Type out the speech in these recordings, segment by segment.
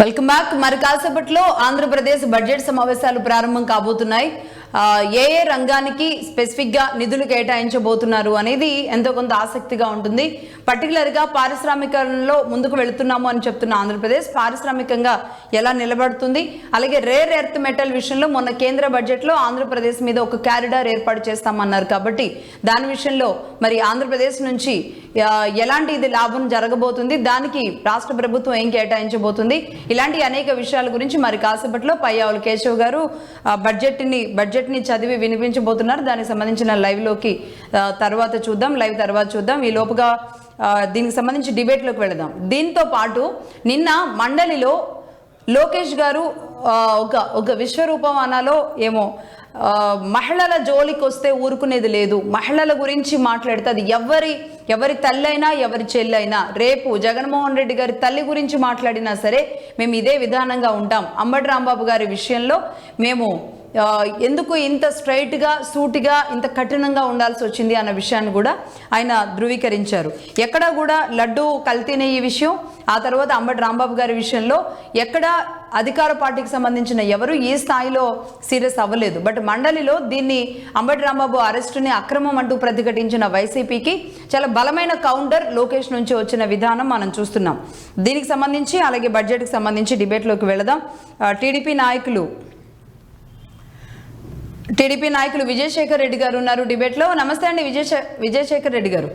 Welcome back. మరి కాసేపట్లో Andhra Pradesh budget సమావేశాలు ప్రారంభం కాబోతున్నాయి. ఏ రంగానికి స్పెసిఫిక్ గా నిధులు కేటాయించబోతున్నారు అనేది ఎంతో కొంత ఆసక్తిగా ఉంటుంది. పర్టికులర్ గా పారిశ్రామికంలో ముందుకు వెళుతున్నాము అని చెప్తున్న ఆంధ్రప్రదేశ్ పారిశ్రామికంగా ఎలా నిలబడుతుంది, అలాగే రేర్ ఎర్త్ మెటల్ విషయంలో మొన్న కేంద్ర బడ్జెట్ లో ఆంధ్రప్రదేశ్ మీద ఒక కారిడార్ ఏర్పాటు చేస్తామన్నారు. కాబట్టి దాని విషయంలో మరి ఆంధ్రప్రదేశ్ నుంచి ఎలాంటి ఇది లాభం జరగబోతుంది, దానికి రాష్ట్ర ప్రభుత్వం ఏం కేటాయించబోతుంది, ఇలాంటి అనేక విషయాల గురించి మరి కాసేపట్లో పయ్యావుల కేశవ్ గారు బడ్జెట్ ని చదివి వినిపించబోతున్నారు. దానికి సంబంధించిన లైవ్ తర్వాత చూద్దాం. ఈ లోపుగా దీనికి సంబంధించి డిబేట్లోకి వెళదాం. దీంతో పాటు నిన్న మండలిలో లోకేష్ గారు ఒక విశ్వరూపం అనాలో ఏమో మహిళల జోలికి వస్తే ఊరుకునేది లేదు, మహిళల గురించి మాట్లాడితే అది ఎవరి తల్లైనా ఎవరి చెల్లైనా, రేపు జగన్మోహన్ రెడ్డి గారి తల్లి గురించి మాట్లాడినా సరే మేము ఇదే విధానంగా ఉంటాం. అంబటి రాంబాబు గారి విషయంలో మేము ఎందుకు ఇంత స్ట్రైట్గా సూటిగా ఇంత కఠినంగా ఉండాల్సి వచ్చింది అన్న విషయాన్ని కూడా ఆయన ధృవీకరించారు. ఎక్కడా కూడా లడ్డు కల్తీనే ఈ విషయం, ఆ తర్వాత అంబటి రాంబాబు గారి విషయంలో ఎక్కడ అధికార పార్టీకి సంబంధించిన ఎవరు ఈ స్థాయిలో సీరియస్ అవ్వలేదు. బట్ మండలిలో దీన్ని అంబటి రాంబాబు అరెస్టుని అక్రమం అంటూ ప్రతిఘటించిన వైసీపీకి చాలా బలమైన కౌంటర్ లోకేష్ నుంచి వచ్చిన విధానం మనం చూస్తున్నాం. దీనికి సంబంధించి అలాగే బడ్జెట్కి సంబంధించి డిబేట్లోకి వెళదాం. టీడీపీ నాయకులు విజయశేఖర్ రెడ్డి గారు ఉన్నారు డిబేట్లో. నమస్తే అండి విజయశేఖర్ రెడ్డి గారు.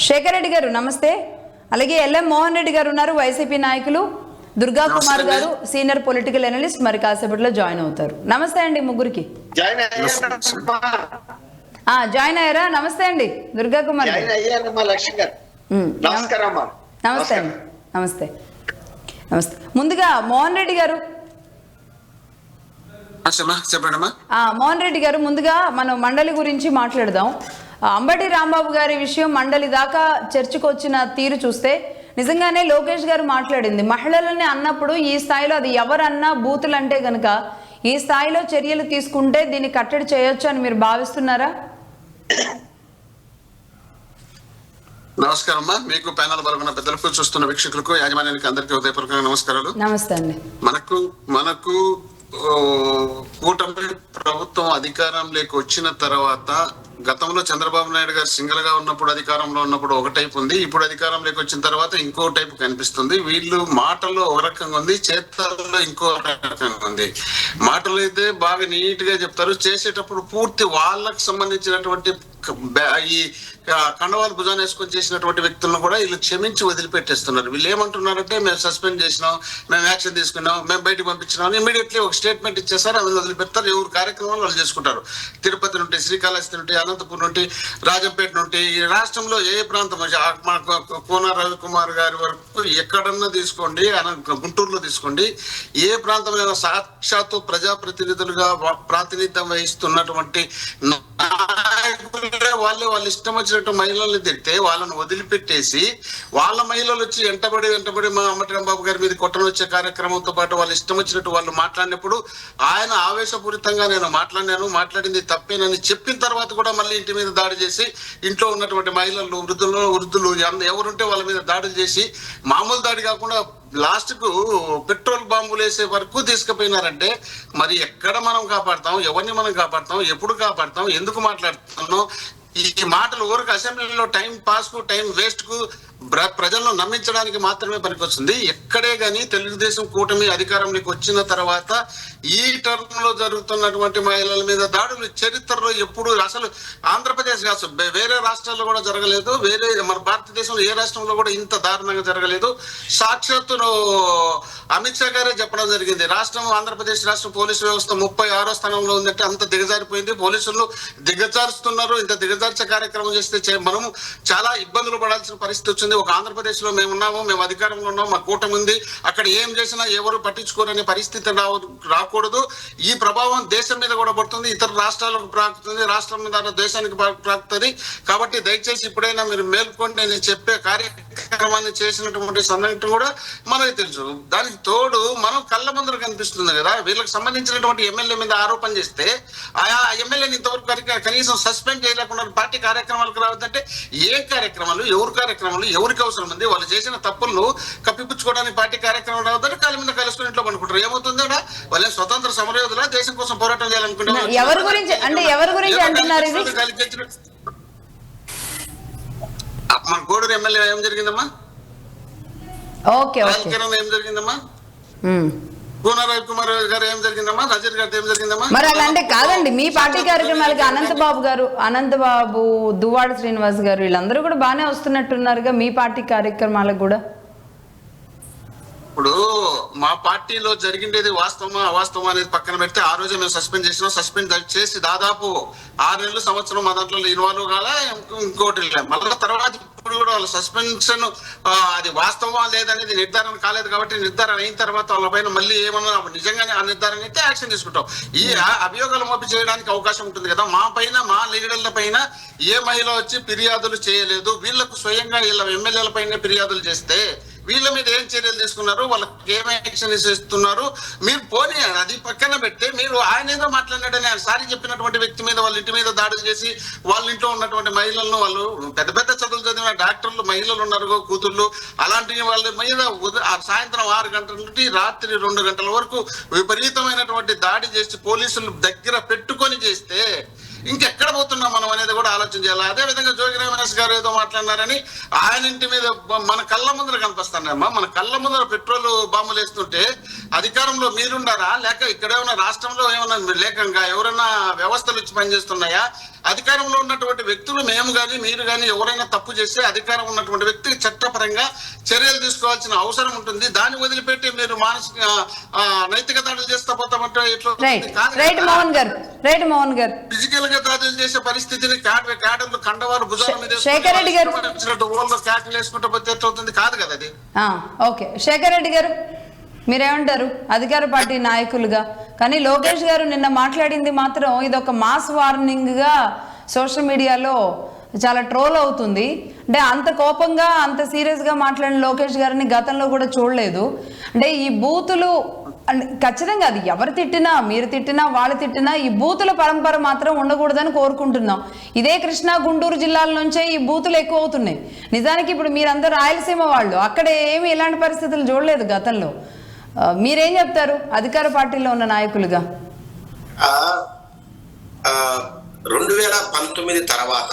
శేఖర్ రెడ్డి గారు నమస్తే. అలాగే ఎల్ఎం మోహన్ రెడ్డి గారు ఉన్నారు, వైసీపీ నాయకులు. దుర్గా కుమార్ గారు సీనియర్ పొలిటికల్ అనలిస్ట్, మరి కాసేపట్లో జాయిన్ అవుతారు. నమస్తే అండి ముగ్గురికి. జాయిన్ అయ్యారా? నమస్తే అండి దుర్గా కుమార్ గారు. నమస్తే అండి. నమస్తే. ముందుగా మోహన్ రెడ్డి గారు. మోహన్ రెడ్డి గారు, ముందుగా మనం మండలి గురించి మాట్లాడదాం. అంబటి రాంబాబు గారి విషయం మండలి దాకా చర్చకు వచ్చిన తీరు చూస్తే నిజంగానే లోకేష్ గారు మాట్లాడింది మహిళలని అన్నప్పుడు ఈ స్థాయిలో అది ఎవరన్నా బూతులు అంటే గనక ఈ స్థాయిలో చర్యలు తీసుకుంటే దీన్ని కట్టడి చేయొచ్చు అని మీరు భావిస్తున్నారా? నమస్కారం అమ్మా. మీకు ప్యానల్ పాల్గొన్న పెద్దలకు, చూస్తున్న వీక్షకులకు, యాజమాన్యానికి అందరికీ హృదయపూర్వకంగా నమస్కారాలు. నమస్తే అండి. మనకు కూటమి ప్రభుత్వం అధికారంలోకి వచ్చిన తర్వాత గతంలో చంద్రబాబు నాయుడు గారు సింగిల్ గా ఉన్నప్పుడు అధికారంలో ఉన్నప్పుడు ఒక టైప్ ఉంది, ఇప్పుడు అధికారంలోకి వచ్చిన తర్వాత ఇంకో టైప్ కనిపిస్తుంది. వీళ్ళు మాటల్లో ఒక రకంగా ఉంది, చేతల్లో ఇంకో రకంగా ఉంది. మాటలు అయితే బాగా నీట్ గా చెప్తారు, చేసేటప్పుడు పూర్తి వాళ్ళకు సంబంధించినటువంటి ఈ కండవాళ్ళు భుజాన్ని వేసుకొని చేసినటువంటి వ్యక్తులను కూడా వీళ్ళు క్షమించి వదిలిపెట్టేస్తున్నారు. వీళ్ళు ఏమంటున్నారంటే మేము సస్పెండ్ చేసినాం, మేము యాక్షన్ తీసుకున్నాం, మేము బయటకు పంపించినాం, ఇమీడియట్లీ ఒక స్టేట్మెంట్ ఇచ్చేస్తారు, అవి వదిలిపెడతారు. ఎవరు కార్యక్రమాలు వాళ్ళు చేసుకుంటారు. తిరుపతి నుండి, శ్రీకాళహస్తి నుండి, అనంతపురం నుండి, రాజంపేట నుండి, ఈ రాష్ట్రంలో ఏ ప్రాంతం మన కోన రవికుమార్ గారి వరకు ఎక్కడన్నా తీసుకోండి, గుంటూరులో తీసుకోండి, ఏ ప్రాంతంలో సాక్షాత్తు ప్రజాప్రతినిధులుగా ప్రాతినిధ్యం వహిస్తున్నటువంటి వాళ్ళు ఇష్టం వచ్చినట్టు మహిళల్ని తిడితే వాళ్ళని వదిలిపెట్టేసి వాళ్ళ మహిళలు వచ్చి వెంటబడి మా అంబటి రాంబాబు గారి మీద కొట్టను వచ్చే కార్యక్రమంతో పాటు వాళ్ళు ఇష్టం వచ్చినట్టు వాళ్ళు మాట్లాడినప్పుడు ఆయన ఆవేశపూరితంగా నేను మాట్లాడింది తప్పేనని చెప్పిన తర్వాత కూడా మళ్ళీ ఇంటి మీద దాడి చేసి ఇంట్లో ఉన్నటువంటి మహిళలు, వృద్ధులు ఎవరుంటే వాళ్ళ మీద దాడులు చేసి మామూలు దాడి కాకుండా లాస్ట్ కు పెట్రోల్ బాంబులు వేసే వరకు తీసుకుపోయినారంటే మరి ఎక్కడ మనం కాపాడతాం, ఎవరిని మనం కాపాడతాం, ఎప్పుడు కాపాడతాం, ఎందుకు మాట్లాడుతున్నాం? ఈ మాటలు ఊరికి అసెంబ్లీలో టైం పాస్ కు, టైం వేస్ట్ కు, ప్రజలను నమ్మించడానికి మాత్రమే పనికొస్తుంది. ఎక్కడే గానీ తెలుగుదేశం కూటమి అధికారంలోకి వచ్చిన తర్వాత ఈ టర్మ్ లో జరుగుతున్నటువంటి మహిళల మీద దాడులు చరిత్రలో ఎప్పుడు అసలు ఆంధ్రప్రదేశ్ కాదు వేరే రాష్ట్రాల్లో కూడా జరగలేదు, వేరే మన భారతదేశంలో ఏ రాష్ట్రంలో కూడా ఇంత దారుణంగా జరగలేదు. సాక్షాత్తు అమిత్ షా గారే చెప్పడం జరిగింది, ఆంధ్రప్రదేశ్ రాష్ట్ర పోలీసు వ్యవస్థ 36వ స్థానంలో ఉందంటే అంత దిగజారిపోయింది. పోలీసులు దిగజారుస్తున్నారు. ఇంత దిగజార్చే కార్యక్రమం చేస్తే మనము చాలా ఇబ్బందులు పడాల్సిన పరిస్థితి వచ్చింది. ఒక ఆంధ్రప్రదేశ్ లో మేము అధికారంలో ఉన్నాం, మా కూటమి ఉంది, అక్కడ ఏం చేసినా ఎవరు పట్టించుకోరనే పరిస్థితి రాకూడదు. ఈ ప్రభావం దేశం మీద కూడా పడుతుంది, ఇతర రాష్ట్రాలకు ప్రాకుతుంది, రాష్ట్రం మీద దేశానికి ప్రాకుతుంది. కాబట్టి దయచేసి ఇప్పుడైనా మీరు మేల్కొని నేను చెప్పే కార్యక్రమాన్ని చేసినటువంటి సంఘటన కూడా మనకు తెలుసు. దానికి తోడు మనం కళ్ళ ముందర కనిపిస్తుంది కదా, వీళ్ళకి సంబంధించినటువంటి ఎమ్మెల్యే మీద ఆరోపణ చేస్తే ఆ ఎమ్మెల్యేని ఇంతవరకు కనీసం సస్పెండ్ చేయలేకుండా పార్టీ కార్యక్రమాలకు రావద్దంటే ఏ కార్యక్రమాలు, ఎవరు కార్యక్రమాలు, ఎవరికి అవసరం ఉంది? వాళ్ళు చేసిన తప్పులను కప్పిపుచ్చుకోవడానికి పార్టీ కార్యక్రమం రావద్దని కాళ్ళ మీద కలుసుకుని ఇంట్లో అనుకుంటారు. ఏమవుతుంది? వాళ్ళే స్వతంత్ర సమరయోధులా, దేశం కోసం పోరాటం చేయాలనుకుంటున్నారు. ఎవరి గురించి అంటున్నారు ఇది? మన గూడూరు ఎమ్మెల్యే ఏం జరిగిందమ్మా? ఏం జరిగిందమ్మా? పూనా రవికుమార్ గారు ఏం జరిగిందమ్మా? నజీర్ గారు ఏం జరిగిందమ్మా? మరి అలాంటి కాదండి, మీ పార్టీ కార్యక్రమాలకి అనంతబాబు, దువ్వాడ శ్రీనివాస్ గారు వీళ్ళందరూ కూడా బాగానే వస్తున్నట్టున్నారుగా మీ పార్టీ కార్యక్రమాలకు కూడా. ఇప్పుడు మా పార్టీలో జరిగిండేది వాస్తవమా అవాస్తవమా అనేది పక్కన పెడితే ఆ రోజే మేము సస్పెండ్ చేసినాం. సస్పెండ్ చేసి దాదాపు 6 నెలలు సంవత్సరం మా దాంట్లో ఇన్వాల్వ్ కాలే. ఇంకోటి మళ్ళీ తర్వాత ఇప్పుడు కూడా వాళ్ళ సస్పెన్షన్ అది వాస్తవమా లేదనేది నిర్ధారణ కాలేదు. కాబట్టి నిర్ధారణ అయిన తర్వాత వాళ్ళ పైన మళ్ళీ ఏమన్నా నిజంగానే ఆ నిర్ధారణ అయితే యాక్షన్ తీసుకుంటాం. ఈ అభియోగాలు మోపి చేయడానికి అవకాశం ఉంటుంది కదా. మా పైన, మా లీడర్ల పైన ఏ మహిళ వచ్చి ఫిర్యాదులు చేయలేదు. వీళ్ళకు స్వయంగా వీళ్ళ ఎమ్మెల్యేల పైన ఫిర్యాదులు చేస్తే వీళ్ళ మీద ఏం చర్యలు తీసుకున్నారు, వాళ్ళకి ఏం యాక్షన్ ఇస్తున్నారు మీరు పోనీ అది పక్కన పెడితే, మీరు ఆయన ఏదో మాట్లాడినాడని ఆయన సారి చెప్పినటువంటి వ్యక్తి మీద వాళ్ళ ఇంటి మీద దాడులు చేసి వాళ్ళ ఇంట్లో ఉన్నటువంటి మహిళలను, వాళ్ళు పెద్ద పెద్ద చదువులు చదివిన డాక్టర్లు మహిళలు ఉన్నారు, కూతుళ్ళు, అలాంటి వాళ్ళ మీద సాయంత్రం 6 గంటల నుండి రాత్రి 2 గంటల వరకు విపరీతమైనటువంటి దాడి చేసి పోలీసులు దగ్గర పెట్టుకొని చేస్తే ఇంకెక్కడ పోతున్నాం మనం అనేది కూడా ఆలోచన చేయాలి. అదే విధంగా జోగి రమేష్ గారు ఏదో మాట్లాడినారని ఆయన ఇంటి మీద మన కళ్ళ ముందర కనిపిస్తున్నాయమ్మా. మన కళ్ళ ముందర పెట్రోల్ బాంబులు వేస్తుంటే అధికారంలో మీరుండారా, లేక ఇక్కడ ఏమైనా రాష్ట్రంలో ఏమైనా లేకంగా ఎవరైనా వ్యవస్థలు ఇచ్చి పనిచేస్తున్నాయా? అధికారంలో ఉన్నటువంటి వ్యక్తులు మేము కానీ మీరు కానీ ఎవరైనా తప్పు చేస్తే అధికారం ఉన్నటువంటి వ్యక్తి చట్టపరంగా చర్యలు తీసుకోవాల్సిన అవసరం ఉంటుంది. దాన్ని వదిలిపెట్టి మీరు మానసిక నైతిక దాడులు చేస్తా పోతామంటే ఎట్లా? ఫిజికల్ గా దాడులు చేసే పరిస్థితిని క్యాడర్లు కండవారు భుజాల మీద ఓళ్ళు క్యాటలు వేసుకుంటూ పోతే ఎట్లవుతుంది? కాదు కదా అది. ఓకే, శేఖర్ రెడ్డి గారు మీరేమంటారు అధికార పార్టీ నాయకులుగా? కానీ లోకేష్ గారు నిన్న మాట్లాడింది మాత్రం ఇదొక మాస్ వార్నింగ్ గా సోషల్ మీడియాలో చాలా ట్రోల్ అవుతుంది. అంటే అంత కోపంగా, అంత సీరియస్ గా మాట్లాడిన లోకేష్ గారిని గతంలో కూడా చూడలేదు. అంటే ఈ బూతులు ఖచ్చితంగా అది ఎవరు తిట్టినా, మీరు తిట్టినా, వాళ్ళు తిట్టినా ఈ బూతుల పరంపర మాత్రం ఉండకూడదని కోరుకుంటున్నాం. ఇదే కృష్ణా, గుంటూరు జిల్లాల నుంచే ఈ బూతులు ఎక్కువ అవుతున్నాయి. నిజానికి ఇప్పుడు మీరందరూ రాయలసీమ వాళ్ళు, అక్కడ ఏమి ఇలాంటి పరిస్థితులు చూడలేదు గతంలో. మీరేం చెప్తారు అధికార పార్టీలో ఉన్న నాయకులుగా? 2019 తర్వాత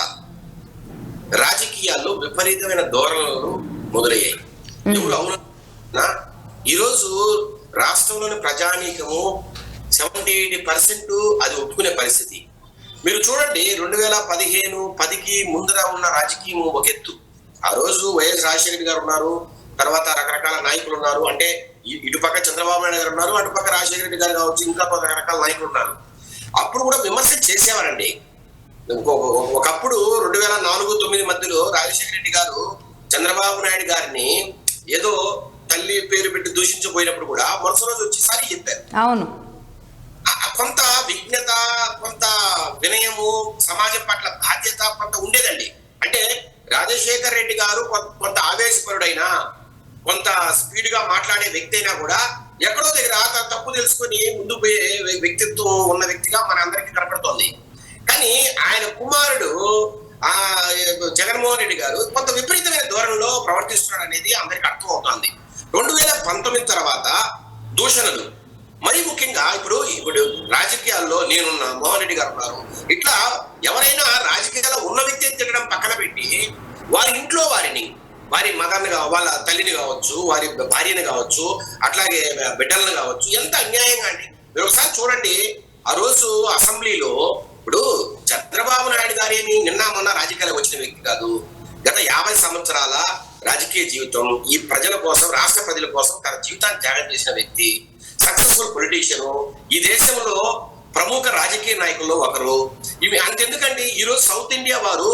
రాజకీయాల్లో విపరీతమైన ధోరణులు మొదలయ్యాయి. ఈరోజు రాష్ట్రంలోని ప్రజానీకము 70-80% అది ఒప్పుకునే పరిస్థితి. మీరు చూడండి, 2015-10కి ముందర ఉన్న రాజకీయం ఒక ఎత్తు. ఆ రోజు వైఎస్ రాజశేఖర గారు ఉన్నారు, తర్వాత రకరకాల నాయకులు ఉన్నారు. అంటే ఇటుపక్క చంద్రబాబు నాయుడు గారు ఉన్నారు, అటుపక్క రాజశేఖర రెడ్డి గారు కావచ్చు, ఇంకా రకరకాల నాయకులు ఉన్నారు. అప్పుడు కూడా విమర్శ చేసేవారండి. ఒకప్పుడు 2004-9 మధ్యలో రాజశేఖర రెడ్డి గారు చంద్రబాబు నాయుడు గారిని ఏదో తల్లి పేరు పెట్టి దూషించబోయినప్పుడు కూడా మరుస రోజు వచ్చి సారీ చెప్పారు. అవును, కొంత విజ్ఞత, కొంత వినయము, సమాజం పట్ల బాధ్యత కొంత ఉండేదండి. అంటే రాజశేఖర రెడ్డి గారు కొంత ఆవేశపరుడైనా, కొంత స్పీడ్ గా మాట్లాడే వ్యక్తి అయినా కూడా ఎక్కడో దగ్గర తప్పు తెలుసుకొని ముందు పోయే వ్యక్తిత్వం ఉన్న వ్యక్తిగా మన అందరికీ కనపడుతోంది. కానీ ఆయన కుమారుడు జగన్మోహన్ రెడ్డి గారు కొంత విపరీతమైన ధోరణిలో ప్రవర్తిస్తున్నాడు అనేది అందరికి అర్థం అవుతోంది. 2019 తర్వాత దూషణలు, మరి ముఖ్యంగా ఇప్పుడు రాజకీయాల్లో నేనున్నా, మోహన్ రెడ్డి గారు ఉన్నారు, ఇట్లా ఎవరైనా రాజకీయాల్లో ఉన్న వ్యక్తిని తినడం పక్కన పెట్టి వారి ఇంట్లో వారి మదర్ని, వాళ్ళ తల్లిని కావచ్చు, వారి భార్యని కావచ్చు, అట్లాగే బిడ్డలను కావచ్చు, ఎంత అన్యాయంగా అండి. మీరు ఒకసారి చూడండి, ఆ రోజు అసెంబ్లీలో ఇప్పుడు చంద్రబాబు నాయుడు గారేమి నిన్న మొన్న రాజకీయాలకు వచ్చిన వ్యక్తి కాదు. గత 50 సంవత్సరాల రాజకీయ జీవితం, ఈ ప్రజల కోసం, రాష్ట్ర ప్రజల కోసం తన జీవితాన్ని త్యాగం చేసిన వ్యక్తి, సక్సెస్ఫుల్ పొలిటీషియన్, ఈ దేశంలో ప్రముఖ రాజకీయ నాయకుల్లో ఒకరు. ఇవి అంతెందుకండి, ఈరోజు సౌత్ ఇండియా వారు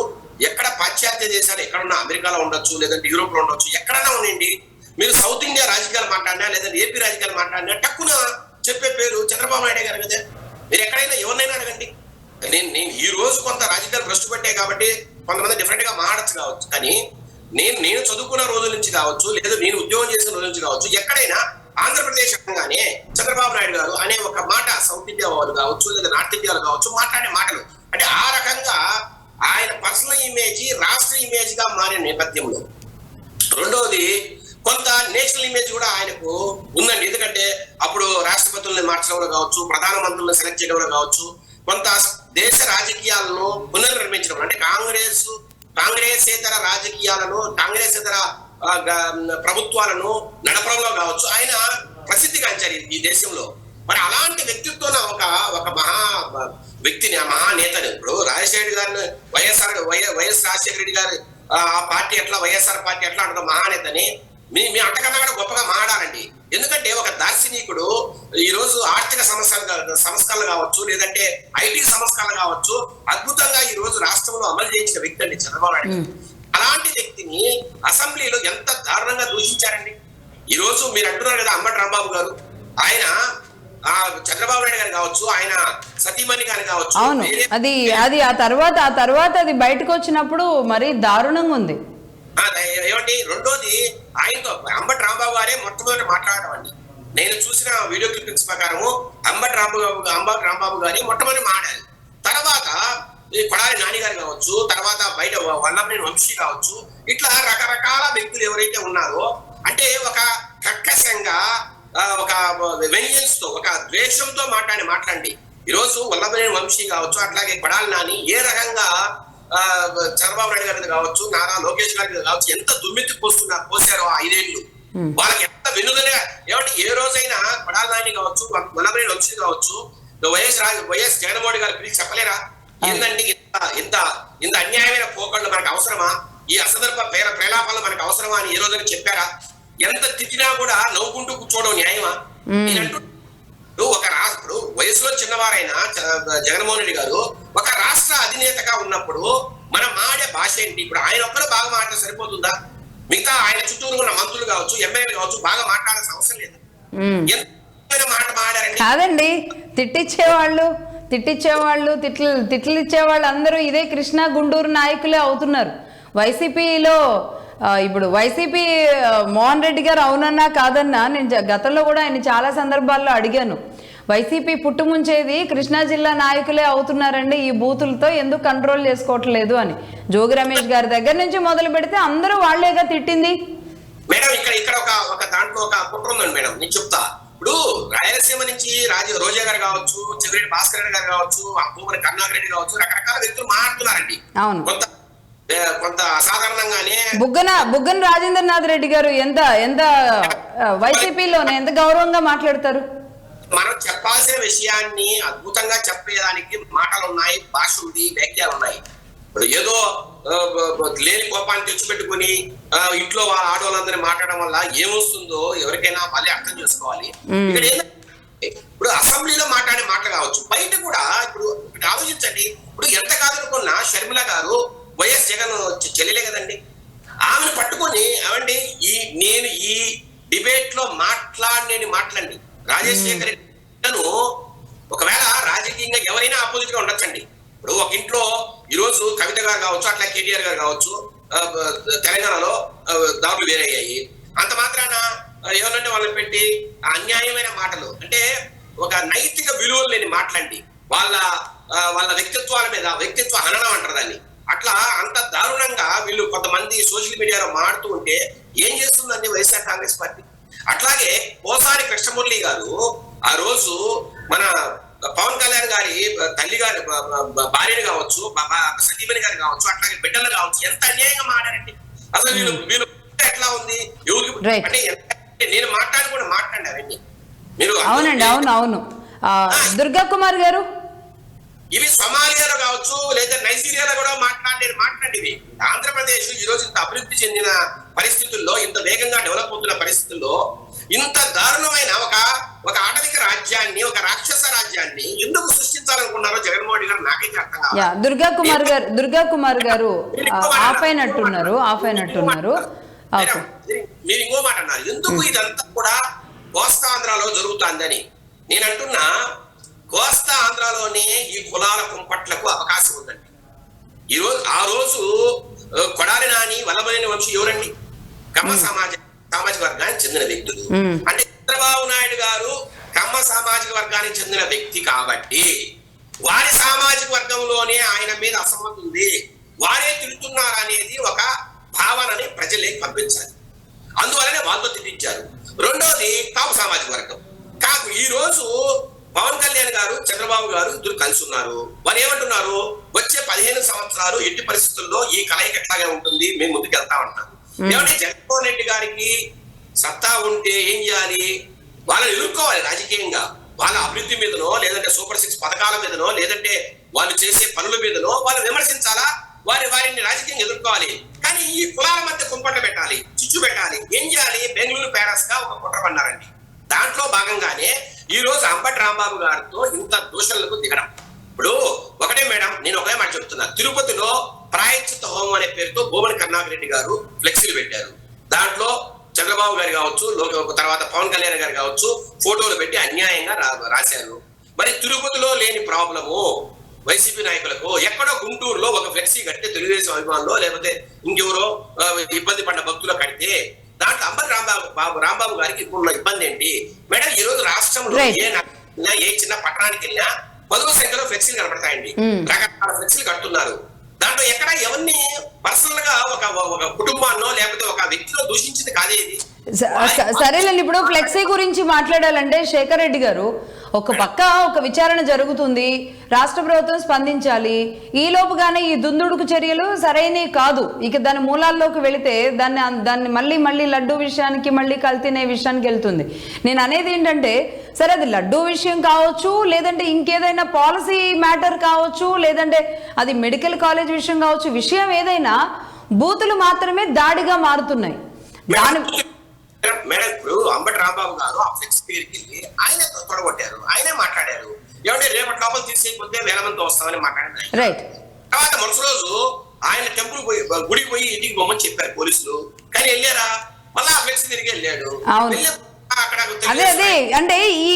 ఎక్కడ పాశ్చాత్య దేశాలు ఎక్కడున్నా, అమెరికాలో ఉండొచ్చు, లేదంటే యూరోప్ లో ఉండొచ్చు, ఎక్కడన్నా ఉండండి, మీరు సౌత్ ఇండియా రాజకీయాలు మాట్లాడినా, లేదంటే ఏపీ రాజకీయాలు మాట్లాడినా టక్కున చెప్పే పేరు చంద్రబాబు నాయుడు గారు కదా. మీరు ఎక్కడైనా ఎవరినైనా అడగండి. నేను ఈ రోజు కొంత రాజకీయాలు భ్రష్టు పెట్టాయి కాబట్టి కొంతమంది డిఫరెంట్ గా మాట్లాడచ్చు కావచ్చు, కానీ నేను చదువుకున్న రోజుల నుంచి కావచ్చు, లేదా నేను ఉద్యోగం చేసిన రోజుల నుంచి కావచ్చు, ఎక్కడైనా ఆంధ్రప్రదేశ్ అనగానే చంద్రబాబు నాయుడు గారు అనే ఒక మాట సౌత్ ఇండియా వాళ్ళు కావచ్చు, లేదా నార్త్ ఇండియాలో కావచ్చు మాట్లాడే మాటలు, అంటే ఆ రకంగా ఆయన పర్సనల్ ఇమేజ్ రాష్ట్ర ఇమేజ్ గా మారిన నేపథ్యంలో రెండవది కొంత నేషనల్ ఇమేజ్ కూడా ఆయనకు ఉందండి. ఎందుకంటే అప్పుడు రాష్ట్రపతుల్ని మార్చడంలో కావచ్చు, ప్రధానమంత్రులను సెలెక్ట్ చేయడంలో కావచ్చు, కొంత దేశ రాజకీయాలను పునర్నిర్మించడం, అంటే కాంగ్రెసేతర రాజకీయాలను, కాంగ్రెసేతర ప్రభుత్వాలను నడపడంలో కావచ్చు ఆయన ప్రసిద్ధిగాంచారు ఈ దేశంలో. మరి అలాంటి వ్యక్తిత్వం ఒక మహా వ్యక్తిని, ఆ మహానేతని, ఇప్పుడు రాజశేఖర గారిని వైఎస్ రాజశేఖర రెడ్డి గారు ఆ పార్టీ ఎట్లా, వైఎస్ఆర్ పార్టీ ఎట్లా అంటుందో మహానేతని మీ అంతకన్నా కూడా గొప్పగా మాట్లాడాలండి. ఎందుకంటే ఒక దార్శనికుడు ఈ రోజు ఆర్థిక సంస్కరణలు కావచ్చు, లేదంటే ఐటీ సంస్కరణలు కావచ్చు, అద్భుతంగా ఈ రోజు రాష్ట్రంలో అమలు చేయించిన వ్యక్తి అండి చంద్రబాబు నాయుడు. అలాంటి వ్యక్తిని అసెంబ్లీలో ఎంత దారుణంగా దూషించారండి. ఈ రోజు మీరు అంటున్నారు కదా అంబటి రాంబాబు గారు, ఆయన చంద్రబాబు నాయుడు గారు కావచ్చు, ఆయన సతీమణి గారు కావచ్చు. అవును, అది ఆ తర్వాత అది బయటకు వచ్చినప్పుడు మరి దారుణంగా ఉంది. ఏమండి, రెండోది ఆయనతో అంబటి రాంబాబు గారే మొట్టమొదటి మాట్లాడడం అండి. నేను చూసిన వీడియో క్లిప్పింగ్స్ ప్రకారము అంబటి రాంబాబు గారి మొట్టమొదటి మాట్లాడారు. తర్వాత కొడాలి నాని గారు కావచ్చు, తర్వాత బయట వల్లభనేని వంశీ కావచ్చు, ఇట్లా రకరకాల వ్యక్తులు ఎవరైతే ఉన్నారో, అంటే ఒక కర్కశంగా, ఒక వెంజన్స్ తో, ఒక ద్వేషంతో మాట్లాడి ఈరోజు వల్లభనేని వంశీ కావచ్చు, అట్లాగే కొడాలి నాని ఏ రకంగా చంద్రబాబు నాయుడు గారి మీద కావచ్చు, నారా లోకేష్ గారి మీద కావచ్చు ఎంత దుమ్మెత్తి పోసారో ఆ 5 ఏళ్ళు, వాళ్ళకి ఎంత వెన్నుదనగా. ఏమంటే ఏ రోజైనా కొడాలి నాని కావచ్చు, వల్లభనేని వంశీ కావచ్చు, వైఎస్ జగన్మోహన్ గారు పిలిచి చెప్పలేరా ఏందండి ఇంత అన్యాయమైన పోకళ్ళు మనకు అవసరమా, ఈ అసందర్భ ప్రేలాపాలు మనకు అవసరమా అని ఏ రోజైనా చెప్పారా? ఎంత తిట్టినా కూడా నవ్వుకుంటూ కూర్చోవడం న్యాయమా? ఇప్పుడు వయసులో చిన్నవారైనా జగన్మోహన్ రెడ్డి గారు ఒక రాష్ట్ర అధినేతగా ఉన్నప్పుడు మనం మాడే భాష ఏంటి? ఇప్పుడు ఆయన ఒక్కరు బాగా మాట్లాడ సరిపోతుందా? మిగతా ఆయన చుట్టూరు ఉన్న మంత్రులు కావచ్చు, ఎమ్మెల్యేలు కావచ్చు బాగా మాట్లాడాల్సిన అవసరం లేదు. ఎంత మాట మాడారండి. కాదండి, తిట్టిచ్చేవాళ్ళు తిట్లు ఇచ్చేవాళ్ళు అందరూ ఇదే కృష్ణా గుంటూరు నాయకులే అవుతున్నారు. వైసీపీలో ఇప్పుడు వైసీపీ మోహన్ రెడ్డి గారు అవునన్నా కాదన్నా, నేను గతంలో కూడా ఆయన చాలా సందర్భాల్లో అడిగాను, వైసీపీ పుట్టుముంచేది కృష్ణా జిల్లా నాయకులే అవుతున్నారండి, ఈ బూతులతో ఎందుకు కంట్రోల్ చేసుకోవట్లేదు అని. జోగి రమేష్ గారి దగ్గర నుంచి మొదలు పెడితే అందరూ వాళ్లేగా తిట్టింది. మేడం ఇక్కడ ఒక దాంట్లో ఒక కుట్ర ఉందండి మేడం, నేను చెప్తా. ఇప్పుడు రాయలసీమ నుంచి రోజా గారు కావచ్చు, చెవిరెడ్డి భాస్కర్ రెడ్డి గారు కావచ్చు, భూమని కరుణాకర్ రెడ్డి కావచ్చు, రకరకాల వ్యక్తులు మాట్లాడుతున్నారండి. అవును, కొంత అసాధారణంగానే బుగ్గన రాజేంద్రనాథ్ రెడ్డి గారు ఎంత వైసీపీలోనే ఎంత గౌరవంగా మాట్లాడతారు. మనం చెప్పాల్సిన విషయాన్ని అద్భుతంగా చెప్పేదానికి మాటలు ఉన్నాయి, భాష ఉంది, వ్యాఖ్యలు ఉన్నాయి. ఇప్పుడు ఏదో లేని కోపాన్ని తెచ్చిపెట్టుకుని ఇంట్లో ఆడవాళ్ళందరినీ మాట్లాడడం వల్ల ఏమొస్తుందో ఎవరికైనా వాళ్ళే అర్థం చేసుకోవాలి. ఇక్కడ ఏంటంటే ఇప్పుడు అసెంబ్లీలో మాట్లాడే మాటలు కావచ్చు, బయట కూడా ఇప్పుడు ఆలోచించండి. ఇప్పుడు ఎంత కాదనుకున్నా షర్మిల గారు వైఎస్ జగన్ చెల్లెలే కదండి. ఆమెను పట్టుకొని ఏమండి నేను ఈ డిబేట్ లో మాట్లాడండి రాజశేఖర రెడ్డి ఒకవేళ రాజకీయంగా ఎవరైనా ఆపోజిట్ గా ఉండొచ్చండి. ఇప్పుడు ఒక ఇంట్లో ఈరోజు కవిత గారు కావచ్చు, అట్లా కేటీఆర్ గారు కావచ్చు, తెలంగాణలో దాడులు వేరయ్యాయి. అంత మాత్రాన ఎవరంటే వాళ్ళని పెట్టి అన్యాయమైన మాటలు, అంటే ఒక నైతిక విలువలు లేని మాటలండి, వాళ్ళ వ్యక్తిత్వాల మీద వ్యక్తిత్వ హననం అంటారు దాన్ని. అట్లా అంత దారుణంగా వీళ్ళు కొంతమంది సోషల్ మీడియాలో మాడుతూ ఉంటే ఏం చేస్తుందండి వైఎస్ఆర్ కాంగ్రెస్ పార్టీ? అట్లాగే పోసాని కృష్ణమురళి గారు ఆ రోజు మన పవన్ కళ్యాణ్ గారి తల్లి గారి భార్యని కావచ్చు, సతీమణి గారు కావచ్చు, అట్లాగే బిడ్డలు కావచ్చు, ఎంత అన్యాయంగా మాట్లాడండి. అసలు వీళ్ళు ఎట్లా ఉంది అంటే నేను మాట్లాడినారండి మీరు. అవునండి, అవును. దుర్గా కుమార్ గారు ఇవి సోమాలియాలో కావచ్చు, లేదా నైజీరియాలో కూడా మాట్లాడేవి. ఆంధ్రప్రదేశ్ ఈ రోజు ఇంత అభివృద్ధి చెందిన పరిస్థితుల్లో, ఇంత వేగంగా డెవలప్ అవుతున్న పరిస్థితుల్లో ఇంత దారుణమైన ఒక ఆటవిక రాజ్యాన్ని, ఒక రాక్షస రాజ్యాన్ని ఎందుకు సృష్టించాలనుకున్నారో జగన్మోహన్ గారు నాకైతే అర్థం కాదు. దుర్గా కుమార్ గారు ఆఫ్ అయినట్టున్నారు. మీరు ఇంకో మాట అన్నారు, ఎందుకు ఇదంతా కూడా కోస్తాంధ్రలో జరుగుతుందని. నేను అంటున్నా, కోస్తా ఆంధ్రాలోనే ఈ కులాల కుంపట్లకు అవకాశం ఉందండి. ఆ రోజు కొడాలి నాని, వల్లభనేని వంశీ ఎవరండి? కమ్మ సామాజిక వర్గానికి చెందిన వ్యక్తులు. అంటే చంద్రబాబు నాయుడు గారు కమ్మ సామాజిక వర్గానికి చెందిన వ్యక్తి కాబట్టి వారి సామాజిక వర్గంలోనే ఆయన మీద అసమ్మతి ఉంది, వారే తిరుగుతున్నారు అనేది ఒక భావనని ప్రజలే పంపించాలి. అందువల్లనే వాళ్ళతో తిట్టించారు. రెండోది కాపు సామాజిక వర్గం. కాపు ఈ రోజు పవన్ కళ్యాణ్ గారు చంద్రబాబు గారు ఇద్దరు కలిసి ఉన్నారు. వాళ్ళు ఏమంటున్నారు, వచ్చే 15 సంవత్సరాలు ఎట్టి పరిస్థితుల్లో ఈ కలయిక ఎట్లాగే ఉంటుంది, మేము ముందుకు వెళ్తా ఉంటాం. ఏమంటే జగన్మోహన్ రెడ్డి గారికి సత్తా ఉంటే ఏం చేయాలి, వాళ్ళని ఎదుర్కోవాలి రాజకీయంగా. వాళ్ళ అభివృద్ధి మీదనో, లేదంటే సూపర్ 6 పథకాల మీదనో, లేదంటే వాళ్ళు చేసే పనుల మీదనో వాళ్ళు విమర్శించాలా, వారిని రాజకీయంగా ఎదుర్కోవాలి. కానీ ఈ కులాల మధ్య కుంపట్ల పెట్టాలి, చిచ్చు పెట్టాలి. ఏం చేయాలి, బెంగళూరు ప్యాలెస్ గా ఒక కుట్ర పన్నారండి. దాంట్లో భాగంగానే ఈ రోజు అంబటి రాంబాబు గారితో ఇంత దూషణలకు దిగడం. ఇప్పుడు ఒకటే మేడం, నేను ఒకే మాట చెప్తున్నా, తిరుపతిలో ప్రాయశ్చిత్త హోమం అనే పేరుతో భూమని కరుణాకర్ రెడ్డి గారు ఫ్లెక్సీలు పెట్టారు. దాంట్లో చంద్రబాబు గారు కావచ్చు, తర్వాత పవన్ కళ్యాణ్ గారు కావచ్చు, ఫోటోలు పెట్టి అన్యాయంగా రాశారు. మరి తిరుపతిలో లేని ప్రాబ్లము వైసీపీ నాయకులకు ఎక్కడో గుంటూరులో ఒక ఫ్లెక్సీ కడితే తెలుగుదేశం అభిమానులు లేకపోతే ఇంకెవరో ఇబ్బంది పడ్డ భక్తులు కడితే దాంట్లో అంబటి రాంబాబు గారికి ఇప్పుడు ఇబ్బంది ఏంటి మేడం? ఈ రోజు రాష్ట్రంలో ఏ చిన్న పట్టణానికి వెళ్ళినా 10వ సంఖ్యలో ఫ్లెక్సీలు కనపడతాయండి. రకరకాల ఫ్లెక్సీలు కడుతున్నారు. దాంట్లో ఎక్కడ ఎవరిని పర్సనల్ గా ఒక కుటుంబాన్నో లేకపోతే ఒక వ్యక్తిలో దూషించింది కాదే ఇది. సరేలేండి, ఇప్పుడు ఫ్లెక్సీ గురించి మాట్లాడాలంటే శేఖర్ రెడ్డి గారు, ఒక పక్క ఒక విచారణ జరుగుతుంది, రాష్ట్ర ప్రభుత్వం స్పందించాలి. ఈ లోపుగానే ఈ దుందుడుకు చర్యలు సరైనవి కాదు. ఇక దాని మూలాల్లోకి వెళితే దాన్ని మళ్ళీ లడ్డూ విషయానికి, మళ్ళీ కల్తీనే విషయానికి వెళ్తుంది. నేను అనేది ఏంటంటే, సరే అది లడ్డూ విషయం కావచ్చు, లేదంటే ఇంకేదైనా పాలసీ మ్యాటర్ కావచ్చు, లేదంటే అది మెడికల్ కాలేజ్ విషయం కావచ్చు, విషయం ఏదైనా బూతులు మాత్రమే దాడిగా మారుతున్నాయి. మేడం ఇప్పుడు అంబటి రాంబాబు గారు ఆ ఫ్లెక్స్ పేరుకి వెళ్ళి ఆయన తొడగొట్టారు, ఆయనే మాట్లాడారు. ఏమంటే రేపటి లోపల తీసేయకపోతే 1000 మందితో వస్తామని మాట్లాడారు. రైట్. తర్వాత మరుసటి రోజు ఆయన టెంపుల్ పోయి గుడికి పోయి ఇంటికి బొమ్మని చెప్పారు పోలీసులు. కానీ వెళ్ళారా, మళ్ళీ ఆ ఫ్లెక్స్ తిరిగి వెళ్ళాడు. అదే అంటే ఈ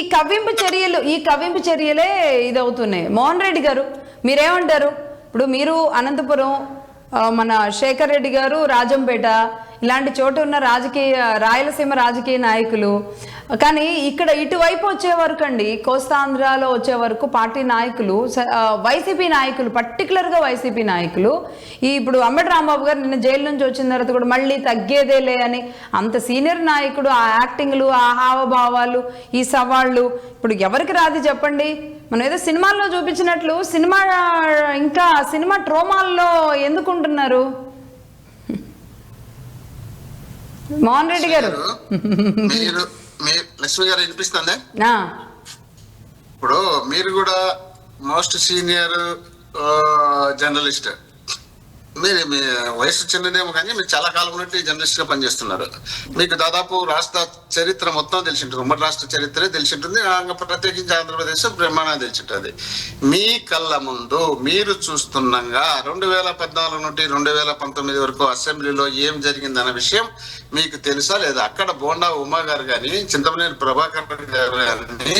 కవ్వింపు చర్యలే ఇదవుతున్నాయి. మోహన్ రెడ్డి గారు మీరేమంటారు? ఇప్పుడు మీరు అనంతపురం, మన శేఖర్ రెడ్డి గారు రాజంపేట, ఇలాంటి చోటు ఉన్న రాయలసీమ రాజకీయ నాయకులు. కానీ ఇక్కడ ఇటువైపు వచ్చే వరకు అండి, కోస్తాంధ్రాలో వచ్చే వరకు పార్టీ నాయకులు, వైసీపీ నాయకులు, పర్టికులర్గా వైసీపీ నాయకులు, ఇప్పుడు అంబటి రాంబాబు గారు నిన్న జైలు నుంచి వచ్చిన తర్వాత కూడా మళ్ళీ తగ్గేదేలే అని అంత సీనియర్ నాయకుడు, ఆ యాక్టింగ్లు, ఆ హావభావాలు, ఈ సవాళ్ళు ఇప్పుడు ఎవరికి రాదు చెప్పండి? మనం ఏదో సినిమాల్లో చూపించినట్లు సినిమా ట్రోమాల్లో ఎందుకుంటున్నారు? మోహన్ రెడ్డి గారు, లక్ష్మి గారు వినిపిస్తుందా? ఇప్పుడు మీరు కూడా మోస్ట్ సీనియర్ జర్నలిస్ట్, మీరు మీ వయసు చిన్నదేమో కానీ మీరు చాలా కాలం నుండి జర్నలిస్ట్ గా పనిచేస్తున్నారు. మీకు దాదాపు రాష్ట్ర చరిత్ర మొత్తం తెలిసి ఉంటుంది, ఉమ్మడి రాష్ట్ర చరిత్రే తెలిసి ఉంటుంది, ప్రత్యేకించి ఆంధ్రప్రదేశ్ బ్రహ్మాండంగా తెలిసి ఉంటుంది. మీ కళ్ళ ముందు మీరు చూస్తుండగా 2014 నుండి 2019 వరకు అసెంబ్లీలో ఏం జరిగిందన్న విషయం మీకు తెలుసా లేదా? అక్కడ బోండా ఉమా గారు కానీ, చింతమనేని ప్రభాకర్ గారు కానీ